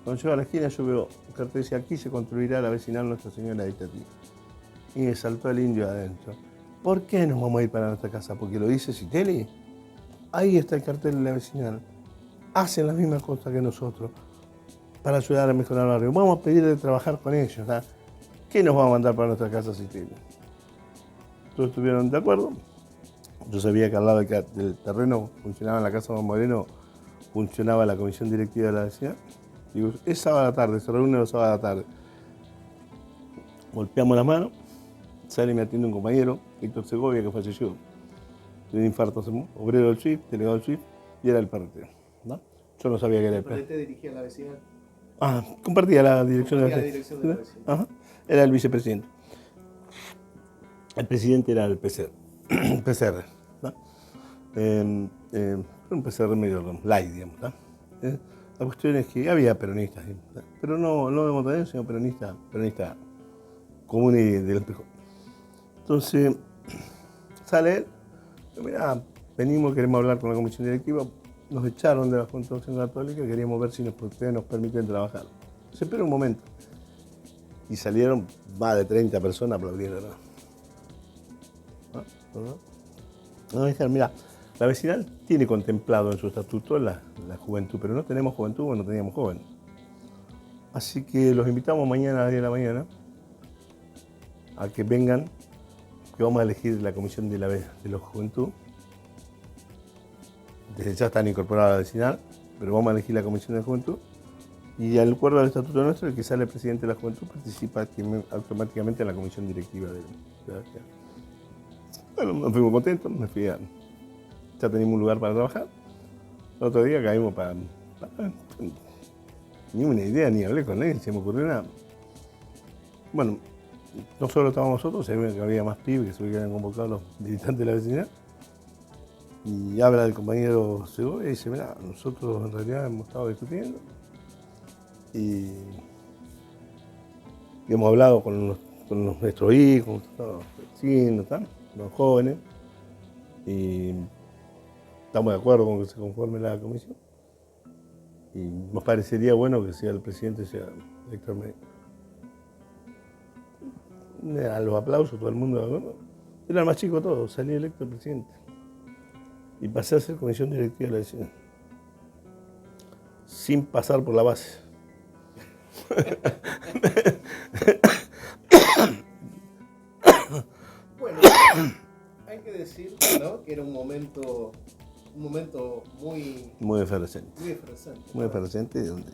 O: Cuando llego a la esquina yo veo un cartel que dice, aquí se construirá la vecinal Nuestra Señora de Itatí. Y me saltó el indio adentro. ¿Por qué nos vamos a ir para nuestra casa? ¿Porque lo dice Citelli? Ahí está el cartel de la vecinal. Hacen las mismas cosas que nosotros para ayudar a mejorar el barrio. Vamos a pedirle de trabajar con ellos, ¿no? ¿Qué nos va a mandar para nuestra casa Citelli? Todos estuvieron de acuerdo. Yo sabía que al lado del terreno funcionaba en la casa de Don Moreno, funcionaba la comisión directiva de la vecindad. Digo, es sábado a la tarde, se reúne los sábados a la tarde. Golpeamos las manos, sale y me atiende un compañero, Víctor Segovia, que falleció de un infarto, obrero del SWIFT, delegado del SWIFT, y era el PRT, ¿no? Yo no sabía que era el PRT.
N: ¿El PRT dirigía la vecindad?
O: Compartía la dirección
N: de la vecindad.
O: Ajá, era el vicepresidente. El presidente era el PCR, PCR, ¿no? Un PCR medio light, digamos, ¿no? La cuestión es que había peronistas, ¿no? Pero no de Montañés, sino peronista común y del espejo. Entonces, sale él, mirá, venimos, queremos hablar con la comisión directiva, nos echaron de la Junta de Acción Católica, queríamos ver si ustedes nos permiten trabajar. Se espera un momento. Y salieron más de 30 personas a aplaudir, ¿verdad? ¿No? Dijeron, mira, la vecinal tiene contemplado en su estatuto la juventud, pero no tenemos juventud o no teníamos jóvenes. Así que los invitamos mañana a las 10 de la mañana a que vengan, que vamos a elegir la comisión de la juventud. Desde ya están incorporadas a la vecinal, pero vamos a elegir la comisión de la juventud. Y al acuerdo del estatuto nuestro, el que sale presidente de la juventud participa automáticamente en la comisión directiva de la vecinal. Bueno, nos fuimos contentos, ya teníamos un lugar para trabajar. El otro día caímos para ni una idea, ni hablé con él, se me ocurrió nada. Bueno, no solo estábamos nosotros, se ve que había más pibes que se habían convocado los militantes de la vecinal. Y habla el compañero Segovia y dice, mira, nosotros en realidad hemos estado discutiendo y hemos hablado con nuestros hijos, los vecinos, los jóvenes, y estamos de acuerdo con que se conforme la comisión. Y nos parecería bueno que sea el presidente, sea Héctor Medina. A los aplausos, todo el mundo de acuerdo. Era el más chico de todos, salí electo presidente. Y pasé a ser comisión directiva de la vecinal. Sin pasar por la base.
N: Bueno, hay que decir, ¿no?, que era un momento muy
O: efervescente. Muy efervescente, donde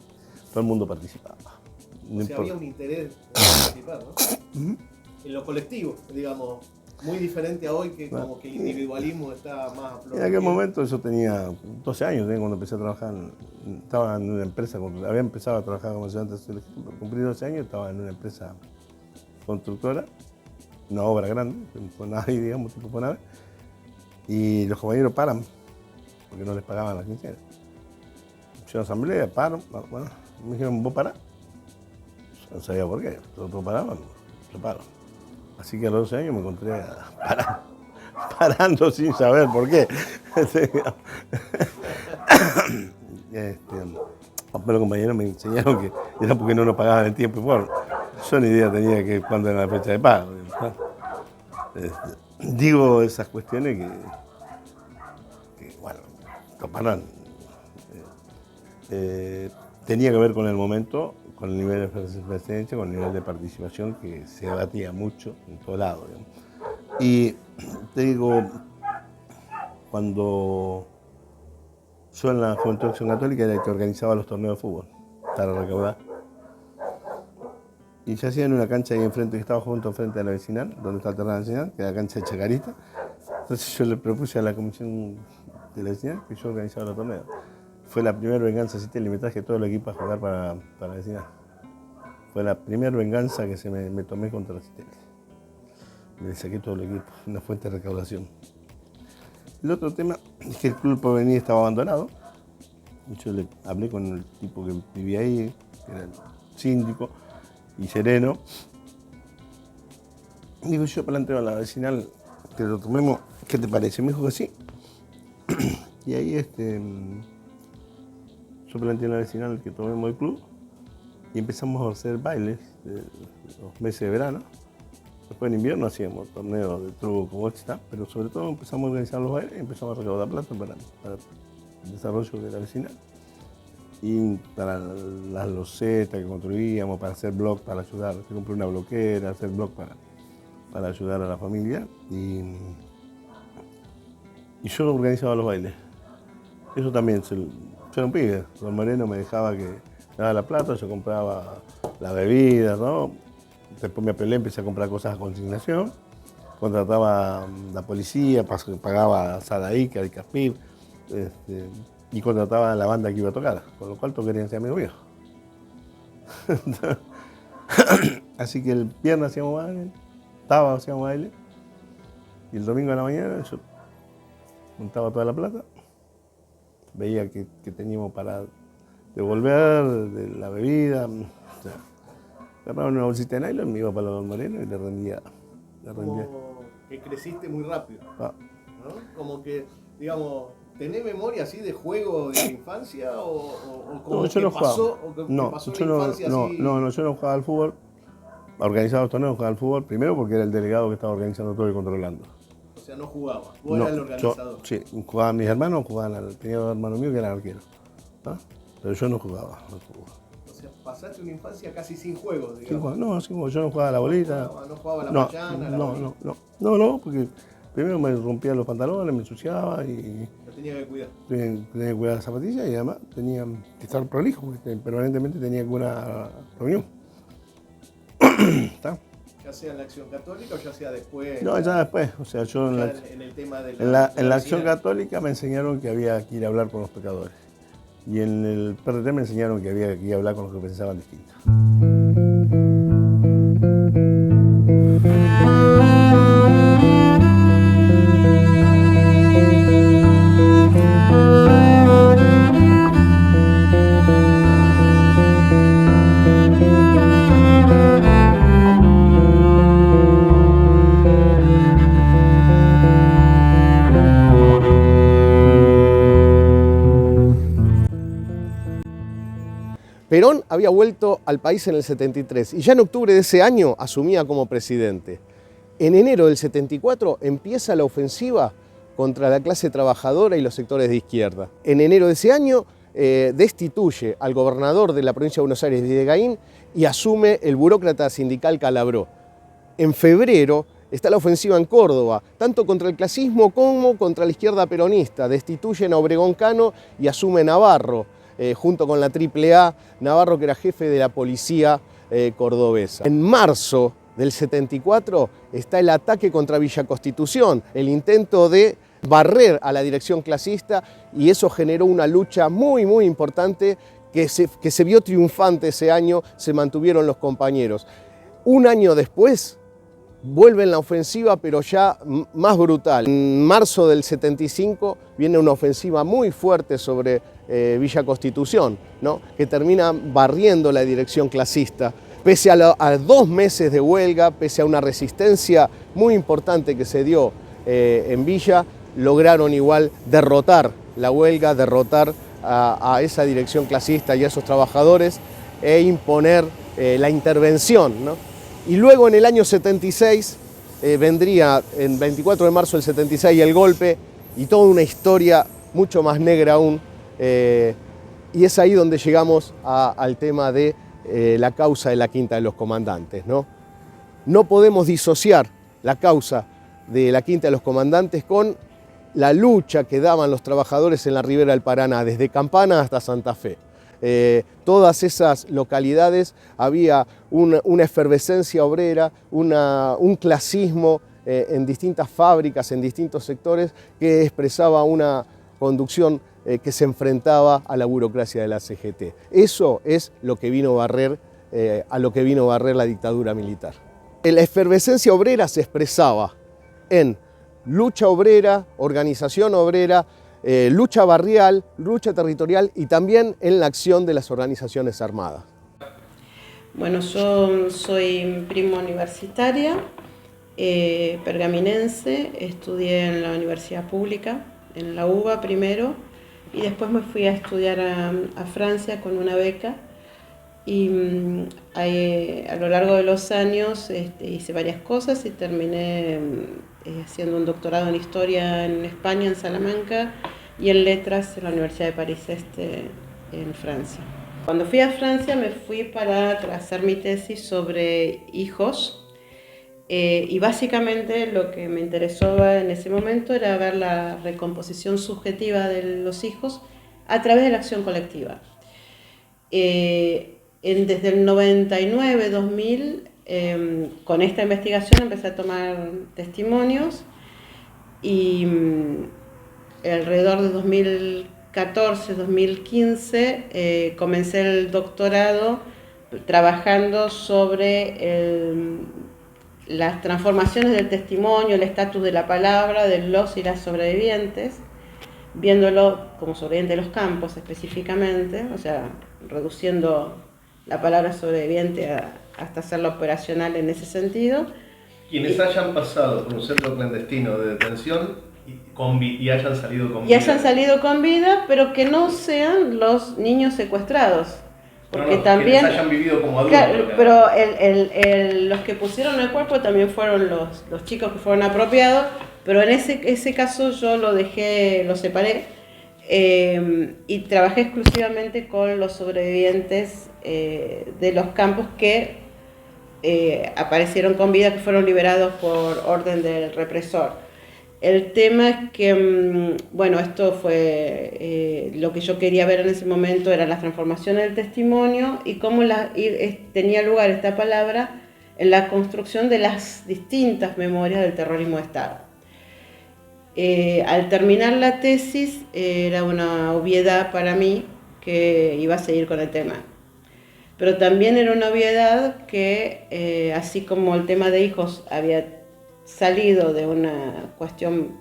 O: todo el mundo participaba.
N: O sea, había un interés de participar, ¿no? En lo colectivo, digamos, muy diferente a hoy, que como que el individualismo está más a flor.
O: En aquel momento yo tenía 12 años, cuando empecé a trabajar, estaba en una empresa, había empezado a trabajar como ayudante, cumplí 12 años, estaba en una empresa constructora, una obra grande, Fonave, digamos, tipo Fonave, y los compañeros paran, porque no les pagaban las quincenas. Yo en asamblea, paro, bueno, me dijeron, ¿vos parás? Yo no sabía por qué, todos paraban, yo paro. Así que a los 12 años me encontré parando sin saber por qué. Pero los compañeros me enseñaron que era porque no nos pagaban el tiempo y forma. Yo ni idea tenía que cuándo era la fecha de pago. Digo esas cuestiones que bueno, toparan. Tenía que ver con el momento, con el nivel de presencia, con el nivel de participación que se debatía mucho en todo lado. Digamos. Y te digo, cuando yo en la Juventud de Acción Católica era el que organizaba los torneos de fútbol para recaudar. Y se hacía en una cancha ahí enfrente, que estaba junto enfrente de la vecinal, donde está el terreno de la vecinal, que era la cancha de Chacarita. Entonces yo le propuse a la comisión de la vecinal que yo organizaba los torneos. Fue la primera venganza, así te limitaje todo el equipo a jugar para la vecinal. Fue la primera venganza que me tomé contra la Citel. Le saqué todo el equipo, una fuente de recaudación. El otro tema es que el Club Porvenir estaba abandonado. Yo le hablé con el tipo que vivía ahí, que era el síndico y sereno. Digo, yo planteo a la vecinal que lo tomemos, ¿qué te parece? Me dijo que sí. Y ahí yo planteé a la vecinal que tomemos el club y empezamos a hacer bailes los meses de verano. Después en invierno hacíamos torneos de truco, bocha, pero sobre todo empezamos a organizar los bailes y empezamos a recaudar plata para el desarrollo de la vecinal. Y para las losetas que construíamos, para hacer blog, para ayudar. Se compré una bloquera, hacer blog para ayudar a la familia. Y yo organizaba los bailes. Eso también, yo era un pibe. Don Moreno me dejaba que me daba la plata, yo compraba las bebidas, ¿no? Después me apelé, empecé a comprar cosas a consignación. Contrataba la policía, pagaba a Sadaíca, a Caspir, y contrataba a la banda que iba a tocar, con lo cual tocarían ser amigos viejos. Así que el viernes hacíamos baile, sábado hacíamos baile, Y el domingo a la mañana yo juntaba toda la plata, veía que teníamos para devolver de la bebida, o sea, agarraba una bolsita de nylon, me iba para Don Moreno y le rendía.
N: Como que creciste muy rápido, ¿no? Como que, digamos, ¿tenés memoria así de juego de la infancia o como
O: No, yo no jugaba.
N: pasó, o que pasó la infancia así?
O: No, yo no jugaba al fútbol. Organizaba los torneos, jugaba al fútbol, primero porque era el delegado que estaba organizando todo y controlando.
N: O sea, no jugaba, vos eras el organizador.
O: Sí, jugaban mis hermanos, tenía dos hermanos míos que eran arqueros, ¿no? Pero yo no jugaba.
N: O sea, pasaste una infancia casi sin juego, digamos.
O: Sin juego, yo no jugaba a la bolita.
N: No jugaba a la pachana, la bolita.
O: No, porque primero me rompía los pantalones, me ensuciaba y...
N: Lo tenía que cuidar.
O: Tenía que cuidar las zapatillas y además tenía que estar prolijo, porque permanentemente tenía alguna reunión. ¿Está?
N: Ya sea en la Acción Católica o ya sea después.
O: No, ya después. O sea, yo
N: en el tema de
O: en la Acción Católica me enseñaron que había que ir a hablar con los pecadores. Y en el PRT me enseñaron que había que ir a hablar con los que pensaban distinto.
N: Perón había vuelto al país en el 73 y ya en octubre de ese año asumía como presidente. En enero del 74 empieza la ofensiva contra la clase trabajadora y los sectores de izquierda. En enero de ese año destituye al gobernador de la provincia de Buenos Aires, Videgaín, y asume el burócrata sindical Calabró. En febrero está la ofensiva en Córdoba, tanto contra el clasismo como contra la izquierda peronista. Destituyen a Obregón Cano y asume Navarro, junto con la AAA, Navarro, que era jefe de la policía cordobesa. En marzo del 74 está el ataque contra Villa Constitución, el intento de barrer a la dirección clasista, y eso generó una lucha muy, muy importante que se vio triunfante ese año, se mantuvieron los compañeros. Un año después vuelven la ofensiva, pero ya más brutal. En marzo del 75 viene una ofensiva muy fuerte sobre Villa Constitución, ¿no? Que termina barriendo la dirección clasista. Pese a 2 meses de huelga, pese a una resistencia muy importante que se dio en Villa, lograron igual derrotar la huelga, derrotar a esa dirección clasista y a esos trabajadores e imponer la intervención, ¿no? Y luego en el año 76 vendría, en 24 de marzo del 76, el golpe y toda una historia mucho más negra aún. Y es ahí donde llegamos al tema de la causa de la Quinta de los Comandantes, ¿no? No podemos disociar la causa de la Quinta de los Comandantes con la lucha que daban los trabajadores en la ribera del Paraná, desde Campana hasta Santa Fe. Todas esas localidades había una efervescencia obrera, un clasismo en distintas fábricas, en distintos sectores, que expresaba una conducción que se enfrentaba a la burocracia de la CGT. Eso es lo que vino a barrer la dictadura militar. La efervescencia obrera se expresaba en lucha obrera, organización obrera, lucha barrial, lucha territorial y también en la acción de las organizaciones armadas.
P: Bueno, yo soy prima universitaria, pergaminense, estudié en la universidad pública, en la UBA primero, y después me fui a estudiar a Francia con una beca, y a lo largo de los años hice varias cosas y terminé haciendo un doctorado en Historia en España, en Salamanca, y en Letras en la Universidad de París en Francia. Cuando fui a Francia me fui para hacer mi tesis sobre hijos, y básicamente lo que me interesó en ese momento era ver la recomposición subjetiva de los hijos a través de la acción colectiva. Desde el 99-2000, con esta investigación empecé a tomar testimonios y alrededor de 2014-2015 comencé el doctorado trabajando sobre las transformaciones del testimonio, el estatus de la palabra de los y las sobrevivientes, viéndolo como sobreviviente de los campos específicamente, o sea, reduciendo la palabra sobreviviente hasta hacerla operacional en ese sentido.
N: Quienes hayan pasado por un centro clandestino de detención y hayan salido con vida.
P: Y hayan salido con vida, pero que no sean los niños secuestrados. Porque también
N: quienes hayan vivido como adultos.
P: Claro, pero los que pusieron el cuerpo también fueron los chicos que fueron apropiados, pero en ese caso yo lo separé y trabajé exclusivamente con los sobrevivientes de los campos que aparecieron con vida, que fueron liberados por orden del represor. El tema es que, bueno, esto fue lo que yo quería ver en ese momento, era la transformación del testimonio y cómo tenía lugar esta palabra en la construcción de las distintas memorias del terrorismo de Estado. Al terminar la tesis era una obviedad para mí que iba a seguir con el tema. Pero también era una obviedad que, así como el tema de hijos había salido de una cuestión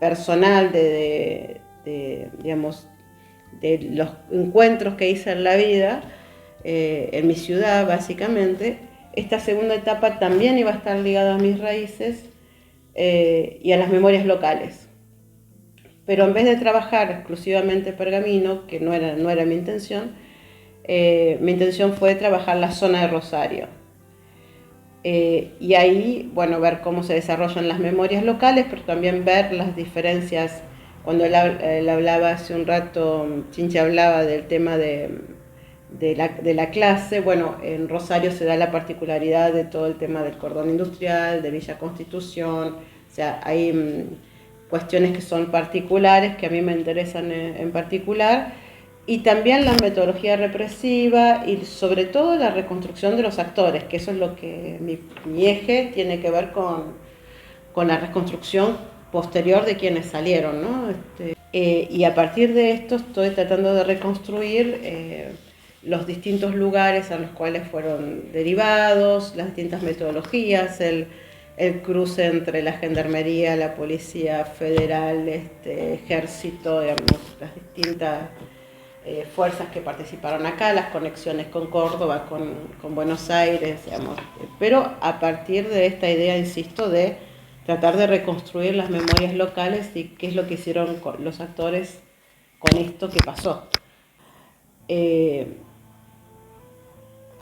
P: personal digamos, de los encuentros que hice en la vida, en mi ciudad básicamente, esta segunda etapa también iba a estar ligada a mis raíces y a las memorias locales. Pero en vez de trabajar exclusivamente Pergamino, que no era mi intención fue trabajar la zona de Rosario. Y ahí, bueno, ver cómo se desarrollan las memorias locales, pero también ver las diferencias. Cuando él hablaba hace un rato, Chincha hablaba del tema de la clase, bueno, en Rosario se da la particularidad de todo el tema del cordón industrial, de Villa Constitución, o sea, hay cuestiones que son particulares, que a mí me interesan en particular, y también la metodología represiva y sobre todo la reconstrucción de los actores, que eso es lo que mi eje tiene que ver con la reconstrucción posterior de quienes salieron, ¿no? Y a partir de esto estoy tratando de reconstruir los distintos lugares a los cuales fueron derivados, las distintas metodologías, el cruce entre la gendarmería, la policía federal, ejército, digamos, las distintas fuerzas que participaron acá, las conexiones con Córdoba, con Buenos Aires, digamos, pero a partir de esta idea, insisto, de tratar de reconstruir las memorias locales y qué es lo que hicieron los actores con esto que pasó.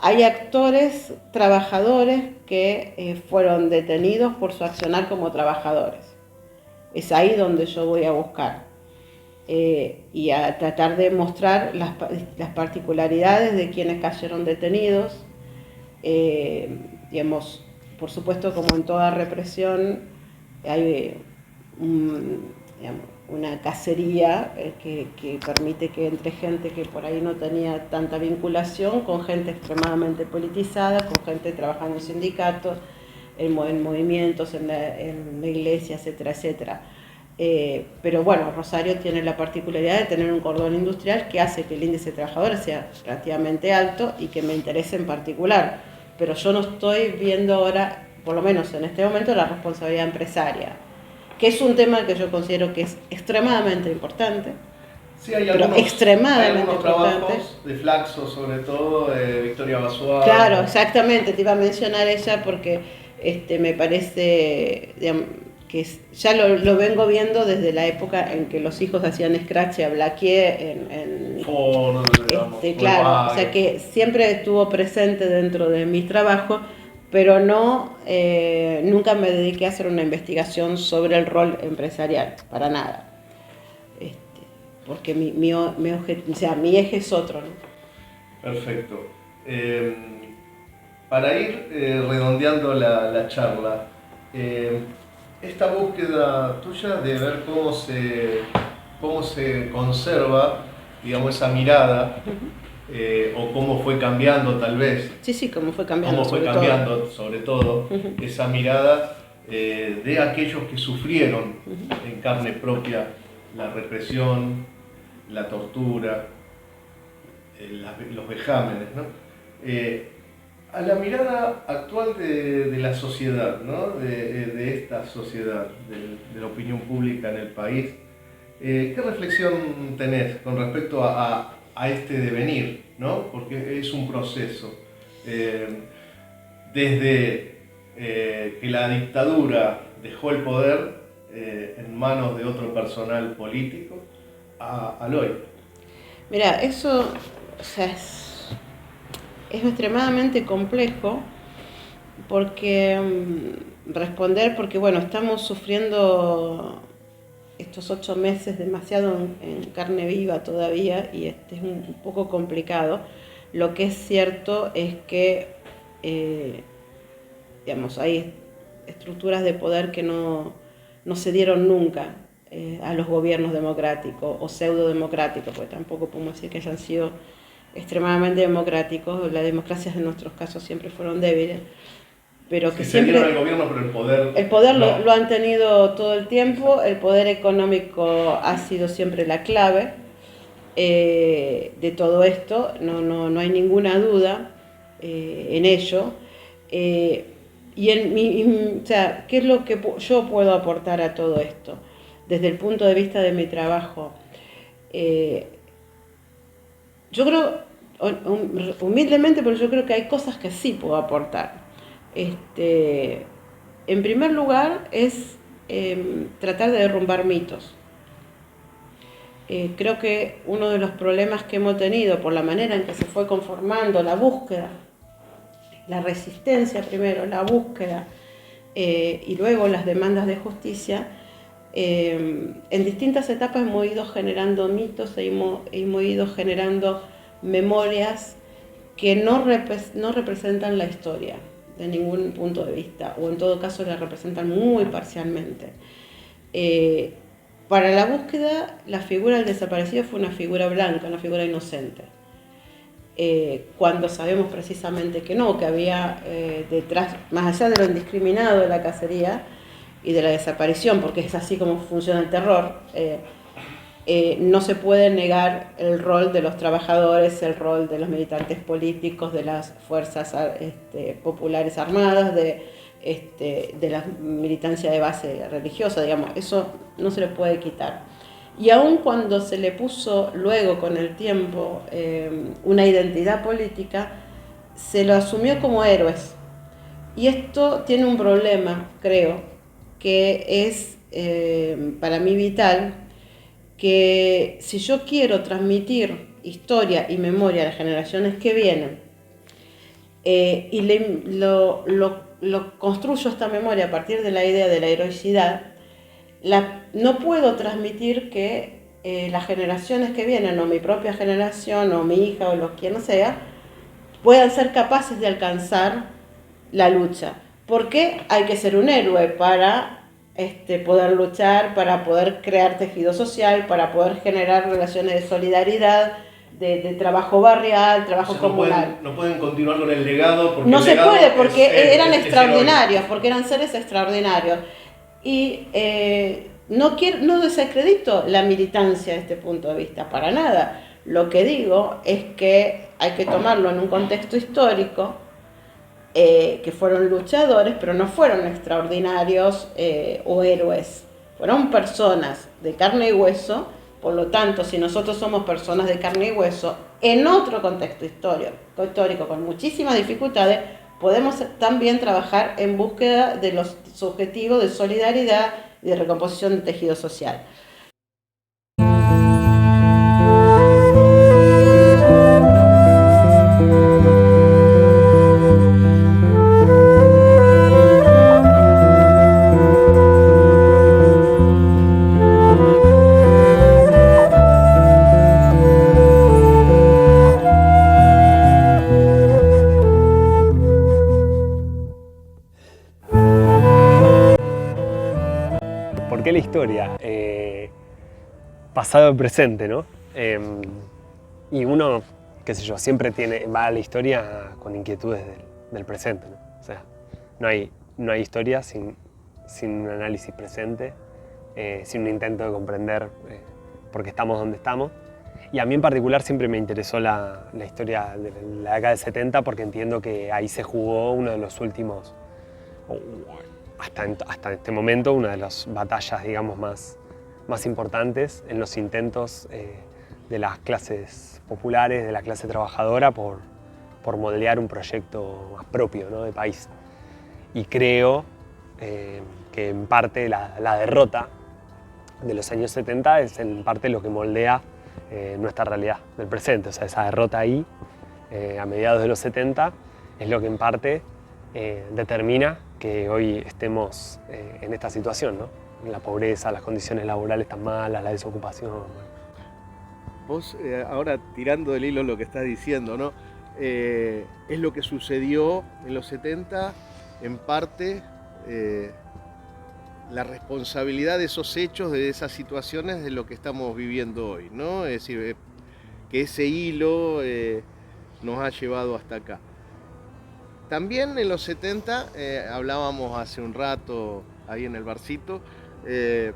P: Hay actores, trabajadores que fueron detenidos por su accionar como trabajadores. Es ahí donde yo voy a buscar. Y a tratar de mostrar las particularidades de quienes cayeron detenidos. Digamos, por supuesto, como en toda represión, hay una cacería que permite que entre gente que por ahí no tenía tanta vinculación, con gente extremadamente politizada, con gente trabajando en sindicatos, en movimientos, en la iglesia, etcétera, etcétera. Pero bueno, Rosario tiene la particularidad de tener un cordón industrial que hace que el índice de trabajadores sea relativamente alto y que me interese en particular. Pero yo no estoy viendo ahora, por lo menos en este momento, la responsabilidad empresaria, que es un tema que yo considero que es extremadamente importante.
N: Sí, hay
P: extremadamente
N: trabajos de Flaxo, sobre todo, de Victoria Basualdo.
P: Claro, exactamente, te iba a mencionar ella porque me parece, digamos, que ya lo vengo viendo desde la época en que los hijos hacían scratch a Blaquier claro, o sea que siempre estuvo presente dentro de mi trabajo, pero nunca me dediqué a hacer una investigación sobre el rol empresarial, para nada, porque mi eje es otro, ¿no?
N: Perfecto. Para ir redondeando la charla, esta búsqueda tuya de ver cómo se conserva, digamos, esa mirada, o cómo fue cambiando tal vez.
P: Sí, cómo fue cambiando.
N: Sobre todo, esa mirada de aquellos que sufrieron en carne propia la represión, la tortura, los vejámenes, ¿no? A la mirada actual de la sociedad, ¿no? de esta sociedad, de la opinión pública en el país, ¿qué reflexión tenés con respecto a este devenir, ¿no? Porque es un proceso. Desde que la dictadura dejó el poder en manos de otro personal político al hoy.
P: Mira, eso, o sea, es extremadamente complejo porque porque bueno, estamos sufriendo estos 8 meses demasiado en carne viva todavía y es un poco complicado. Lo que es cierto es que digamos, hay estructuras de poder que no se dieron nunca a los gobiernos democráticos o pseudo-democráticos, porque tampoco podemos decir que hayan sido extremadamente democráticos. Las democracias en nuestros casos siempre fueron débiles, pero que siempre
N: el gobierno, pero el
P: poder
N: no.
P: lo han tenido todo el tiempo. El poder económico ha sido siempre la clave de todo esto, no hay ninguna duda en ello. O sea, ¿qué es lo que yo puedo aportar a todo esto? Desde el punto de vista de mi trabajo, yo creo, humildemente, pero yo creo que hay cosas que sí puedo aportar. En primer lugar, es tratar de derrumbar mitos. Creo que uno de los problemas que hemos tenido por la manera en que se fue conformando la búsqueda, la resistencia primero, la búsqueda y luego las demandas de justicia, en distintas etapas hemos ido generando mitos e hemos ido generando memorias que no representan la historia de ningún punto de vista, o en todo caso la representan muy parcialmente. Para la búsqueda, la figura del desaparecido fue una figura blanca, una figura inocente. Cuando sabemos precisamente que no, que había detrás, más allá de lo indiscriminado de la cacería y de la desaparición, porque es así como funciona el terror, no se puede negar el rol de los trabajadores, el rol de los militantes políticos, de las fuerzas populares armadas, de la militancia de base religiosa, digamos, eso no se le puede quitar. Y aun cuando se le puso luego con el tiempo una identidad política, se lo asumió como héroes. Y esto tiene un problema, creo, que es para mí vital, que si yo quiero transmitir historia y memoria a las generaciones que vienen, y lo construyo esta memoria a partir de la idea de la heroicidad, no puedo transmitir que las generaciones que vienen, o mi propia generación, o mi hija, o quien sea, puedan ser capaces de alcanzar la lucha. Porque hay que ser un héroe para poder luchar, para poder crear tejido social, para poder generar relaciones de solidaridad, de trabajo barrial, trabajo comunal.
N: No pueden continuar con el legado.
P: No se puede, porque eran extraordinarios, porque eran seres extraordinarios. Y no desacredito la militancia desde este punto de vista, para nada. Lo que digo es que hay que tomarlo en un contexto histórico, que fueron luchadores, pero no fueron extraordinarios o héroes. Fueron personas de carne y hueso. Por lo tanto, si nosotros somos personas de carne y hueso, en otro contexto histórico con muchísimas dificultades, podemos también trabajar en búsqueda de los objetivos de solidaridad y de recomposición del tejido social.
I: ¿Por qué la historia? Pasado y presente, ¿no? Y uno, qué sé yo, siempre va a la historia con inquietudes del presente, ¿no? O sea, no hay historia sin un análisis presente, sin un intento de comprender por qué estamos donde estamos. Y a mí en particular siempre me interesó la historia de la década del 70 porque entiendo que ahí se jugó uno de los últimos, hasta este momento, una de las batallas, digamos, más importantes en los intentos de las clases populares, de la clase trabajadora, por modelar un proyecto más propio, ¿no?, de país. Y creo que en parte la derrota de los años 70 es en parte lo que moldea nuestra realidad del presente. O sea, esa derrota ahí, a mediados de los 70, es lo que en parte determina que hoy estemos en esta situación, ¿no? La pobreza, las condiciones laborales tan malas, la desocupación.
N: Vos, ahora tirando del hilo lo que estás diciendo, ¿no? Es lo que sucedió en los 70, en parte la responsabilidad de esos hechos, de esas situaciones, de lo que estamos viviendo hoy, ¿no? Es decir, que ese hilo nos ha llevado hasta acá. También en los 70, hablábamos hace un rato ahí en el barcito, de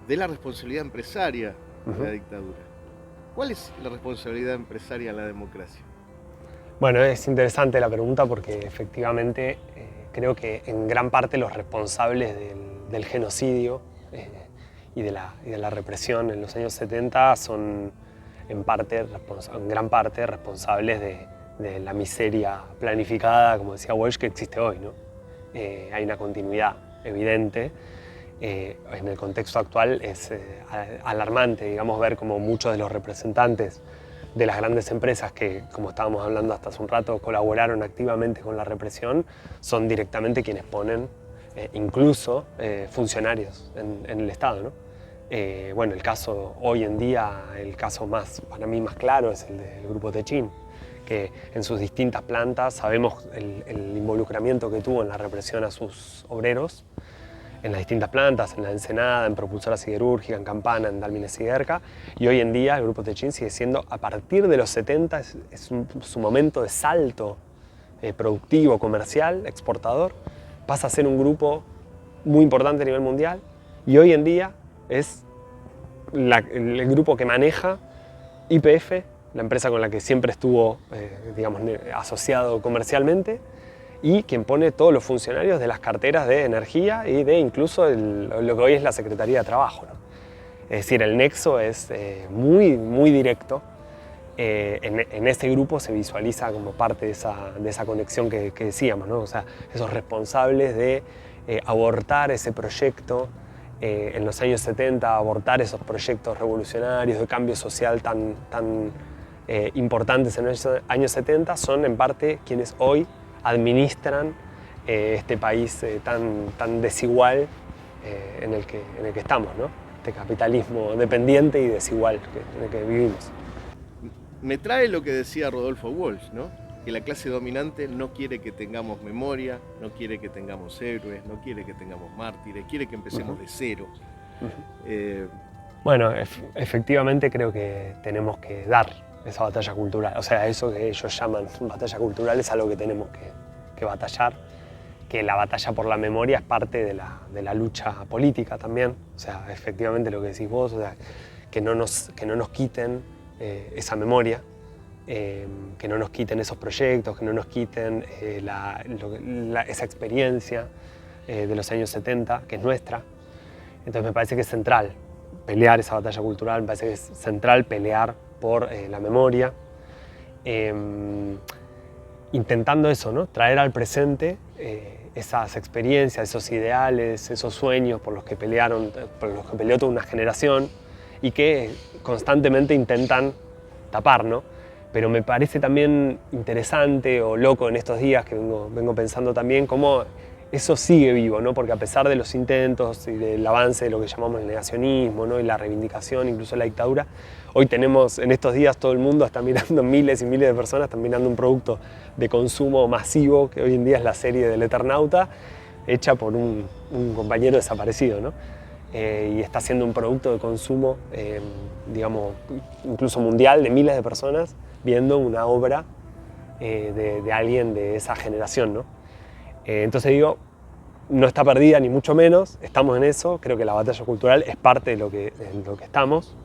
N: la responsabilidad empresaria de la dictadura. ¿Cuál es la responsabilidad empresaria en la democracia?
I: Bueno, es interesante la pregunta porque efectivamente creo que en gran parte los responsables del genocidio y de la represión en los años 70 son en gran parte responsables de la miseria planificada, como decía Walsh, que existe hoy, ¿no? Hay una continuidad evidente. En el contexto actual es alarmante, digamos, ver cómo muchos de los representantes de las grandes empresas que, como estábamos hablando hasta hace un rato, colaboraron activamente con la represión, son directamente quienes ponen incluso funcionarios en el Estado, ¿no? Bueno, el caso hoy en día, el caso para mí más claro es el del Grupo Techin, que en sus distintas plantas sabemos el involucramiento que tuvo en la represión a sus obreros, en las distintas plantas, en la Ensenada, en Propulsora Siderúrgica, en Campana, en Dálmine Siderca, y hoy en día el Grupo Techin sigue siendo, a partir de los 70, es su momento de salto productivo, comercial, exportador, pasa a ser un grupo muy importante a nivel mundial, y hoy en día es el grupo que maneja YPF, la empresa con la que siempre estuvo digamos, asociado comercialmente, y quien pone todos los funcionarios de las carteras de energía y de incluso lo que hoy es la Secretaría de Trabajo, ¿no? Es decir, el nexo es muy directo. En ese grupo se visualiza como parte de esa conexión que decíamos, ¿no? O sea, esos responsables de abortar ese proyecto en los años 70, abortar esos proyectos revolucionarios de cambio social tan importantes en los años 70, son en parte quienes hoy administran este país tan desigual en el que estamos, ¿no? Este capitalismo dependiente y desigual en el que vivimos.
N: Me trae lo que decía Rodolfo Walsh, ¿no? Que la clase dominante no quiere que tengamos memoria, no quiere que tengamos héroes, no quiere que tengamos mártires, quiere que empecemos de cero.
I: Bueno, efectivamente creo que tenemos que dar esa batalla cultural. O sea, eso que ellos llaman batalla cultural es algo que tenemos que batallar, que la batalla por la memoria es parte de la lucha política también. O sea, efectivamente lo que decís vos, o sea, que no nos quiten esa memoria, que no nos quiten esos proyectos, que no nos quiten esa experiencia de los años 70, que es nuestra. Entonces me parece que es central pelear esa batalla cultural, me parece que es central pelear por la memoria, intentando eso, ¿no? Traer al presente esas experiencias, esos ideales, esos sueños por los que peleó toda una generación y que constantemente intentan tapar, ¿no? Pero me parece también interesante o loco en estos días que vengo pensando también cómo eso sigue vivo, ¿no? Porque a pesar de los intentos y del avance de lo que llamamos el negacionismo, ¿no? Y la reivindicación, incluso la dictadura, hoy tenemos, en estos días todo el mundo está mirando, miles y miles de personas están mirando un producto de consumo masivo, que hoy en día es la serie del Eternauta, hecha por un compañero desaparecido, ¿no? Y está siendo un producto de consumo, digamos, incluso mundial, de miles de personas viendo una obra de alguien de esa generación, ¿no? Entonces digo, no está perdida ni mucho menos, estamos en eso, creo que la batalla cultural es parte de lo que estamos,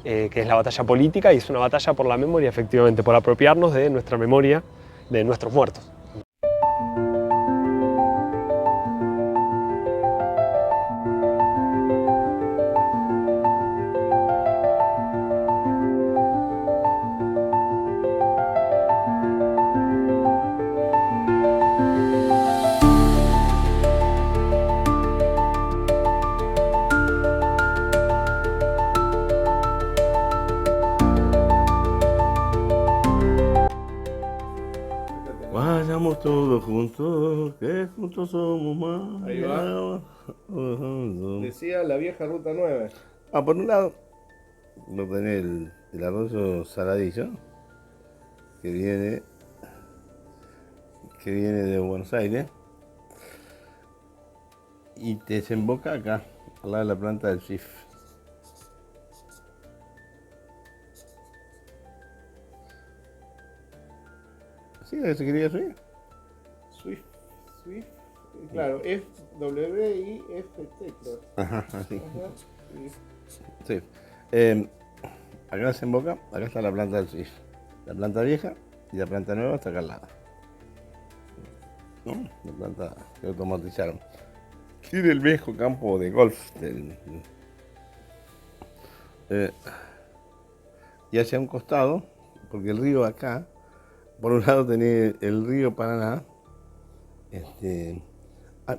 I: que es la batalla política, y es una batalla por la memoria, efectivamente, por apropiarnos de nuestra memoria, de nuestros muertos.
O: Vayamos todos juntos, que juntos somos más.
N: Ahí va. Decía la vieja ruta 9.
O: Por un lado, no tenés el arroyo Saladillo, que viene de Buenos Aires, y te desemboca acá, al lado de la planta del CIF. ¿Sí? ¿Se quería subir?
N: Swift. Claro, W-I-F-T.
O: Ajá, así. Sí. Acá desemboca, acá está la planta del CIF. La planta vieja y la planta nueva está acá al lado. ¿No? La planta que automatizaron. Tiene el viejo campo de golf. Y hacia un costado, porque el río acá, por un lado tenés el río Paraná,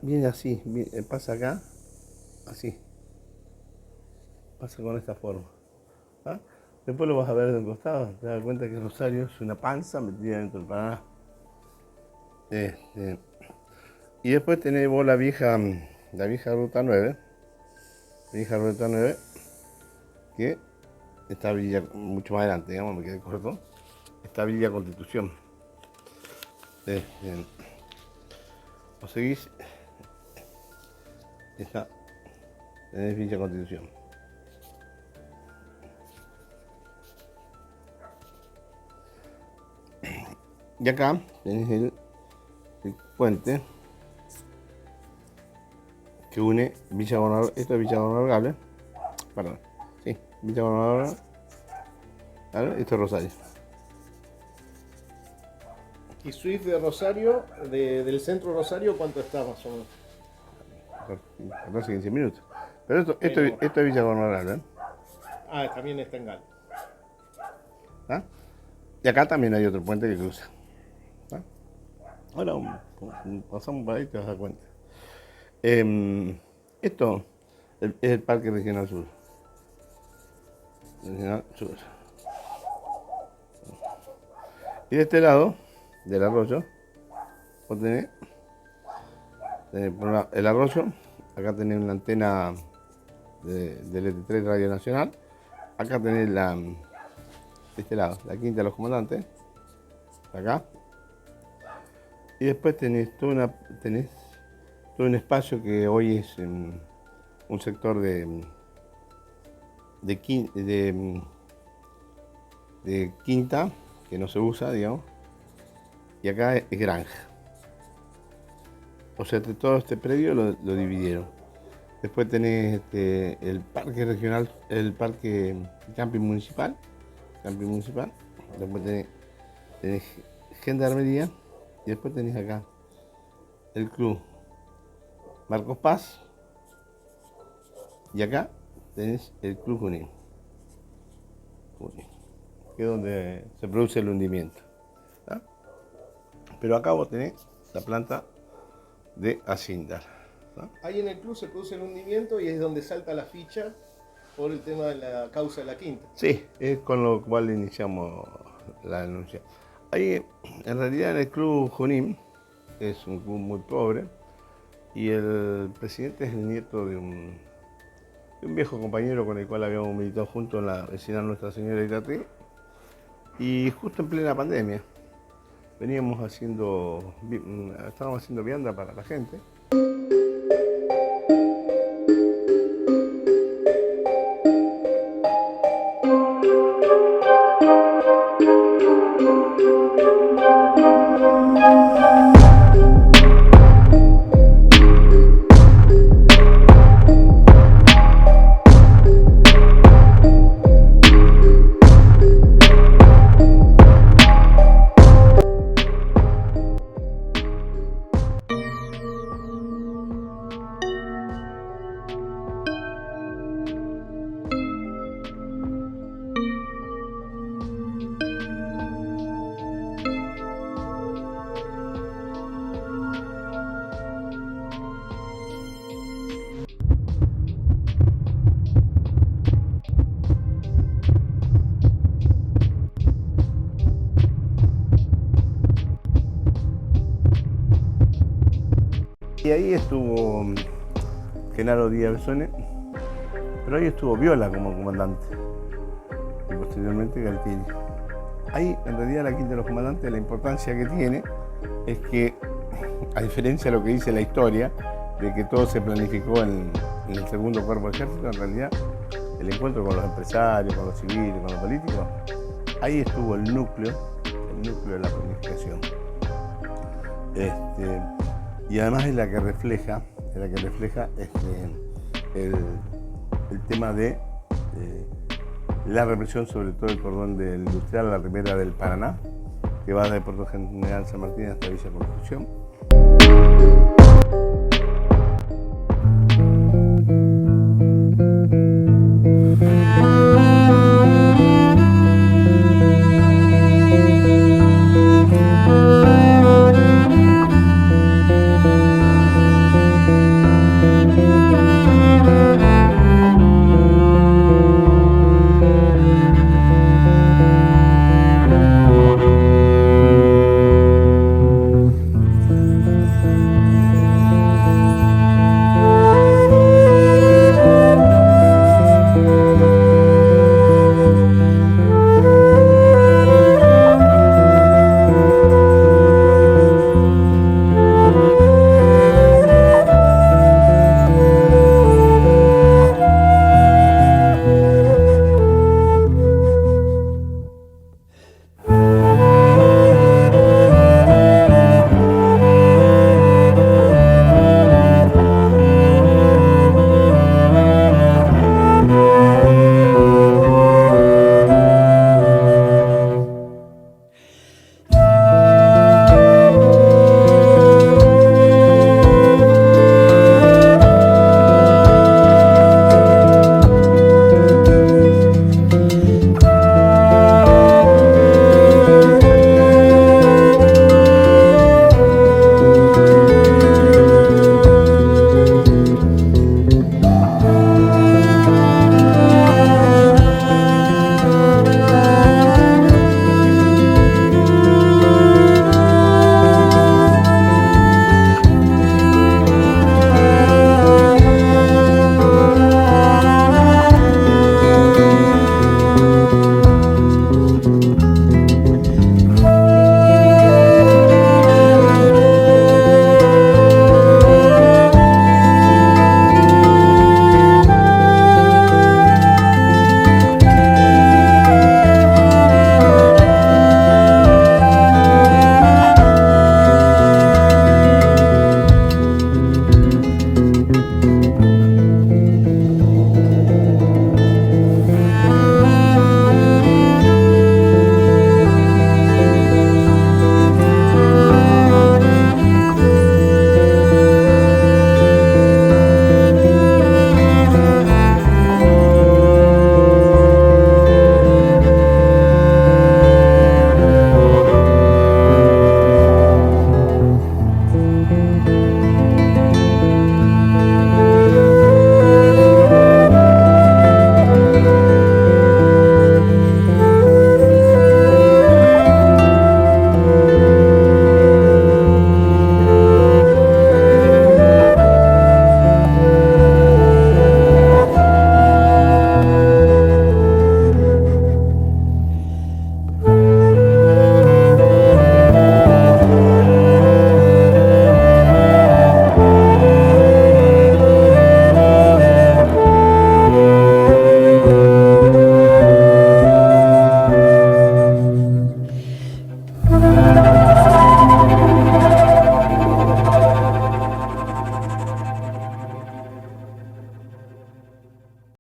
O: viene así, pasa acá, así, pasa con esta forma. ¿Ah? Después lo vas a ver de un costado, te das cuenta que Rosario es una panza metida dentro del Paraná. Y después tenés vos la vieja ruta 9, que está Villa, mucho más adelante, digamos, me quedé corto. Está Villa Constitución. O seguís, tenés Villa Constitución. Y acá tenés el puente que une Villa Gobernador, esto es Villa Gobernador Gable, perdón, sí, Villa Gobernador Gable, esto es Rosario.
N: ¿Y Swift de Rosario, del centro Rosario, cuánto está más o menos?
O: 14, 15 minutos. Pero esto es Villa Gobernador, ¿eh?
N: También está en Galo.
O: ¿Ah? Y acá también hay otro puente que cruza. ¿Ah? Ahora pasamos por ahí y te vas a dar cuenta. Esto es el Parque Regional Sur. Y de este lado del arroyo, vos tenés el arroyo, acá tenés una antena del ET3 Radio Nacional, acá tenés de este lado, la Quinta de los Comandantes, acá, y después tenés todo un espacio que hoy es un sector de quinta, que no se usa, digamos, y acá es granja. O sea, todo este predio lo dividieron. Después tenés el parque regional, el parque camping municipal. Después tenés gendarmería, y después tenés acá el club Marcos Paz, y acá tenés el Club Junín, que es donde se produce el hundimiento. ¿Ah? Pero acá vos tenés la planta de Acindar. ¿Ah?
N: Ahí en el club se produce el hundimiento y es donde salta la ficha por el tema de la causa de la quinta.
O: Sí, es con lo cual iniciamos la denuncia. Ahí, en realidad, en el Club Junín, es un club muy pobre, y el presidente es el nieto de un viejo compañero con el cual habíamos militado juntos en la vecindad Nuestra Señora de Itatí, y justo en plena pandemia estábamos haciendo vianda para la gente. Y ahí estuvo Genaro Díaz Besone, pero ahí estuvo Viola como comandante y posteriormente Galtieri. Ahí, en realidad, la Quinta de los Comandantes, la importancia que tiene es que, a diferencia de lo que dice la historia, de que todo se planificó en el segundo cuerpo de ejército, en realidad, el encuentro con los empresarios, con los civiles, con los políticos, ahí estuvo el núcleo de la planificación. Y además es la que refleja el tema de la represión, sobre todo el cordón del industrial, la ribera del Paraná, que va de Puerto General San Martín hasta Villa Constitución.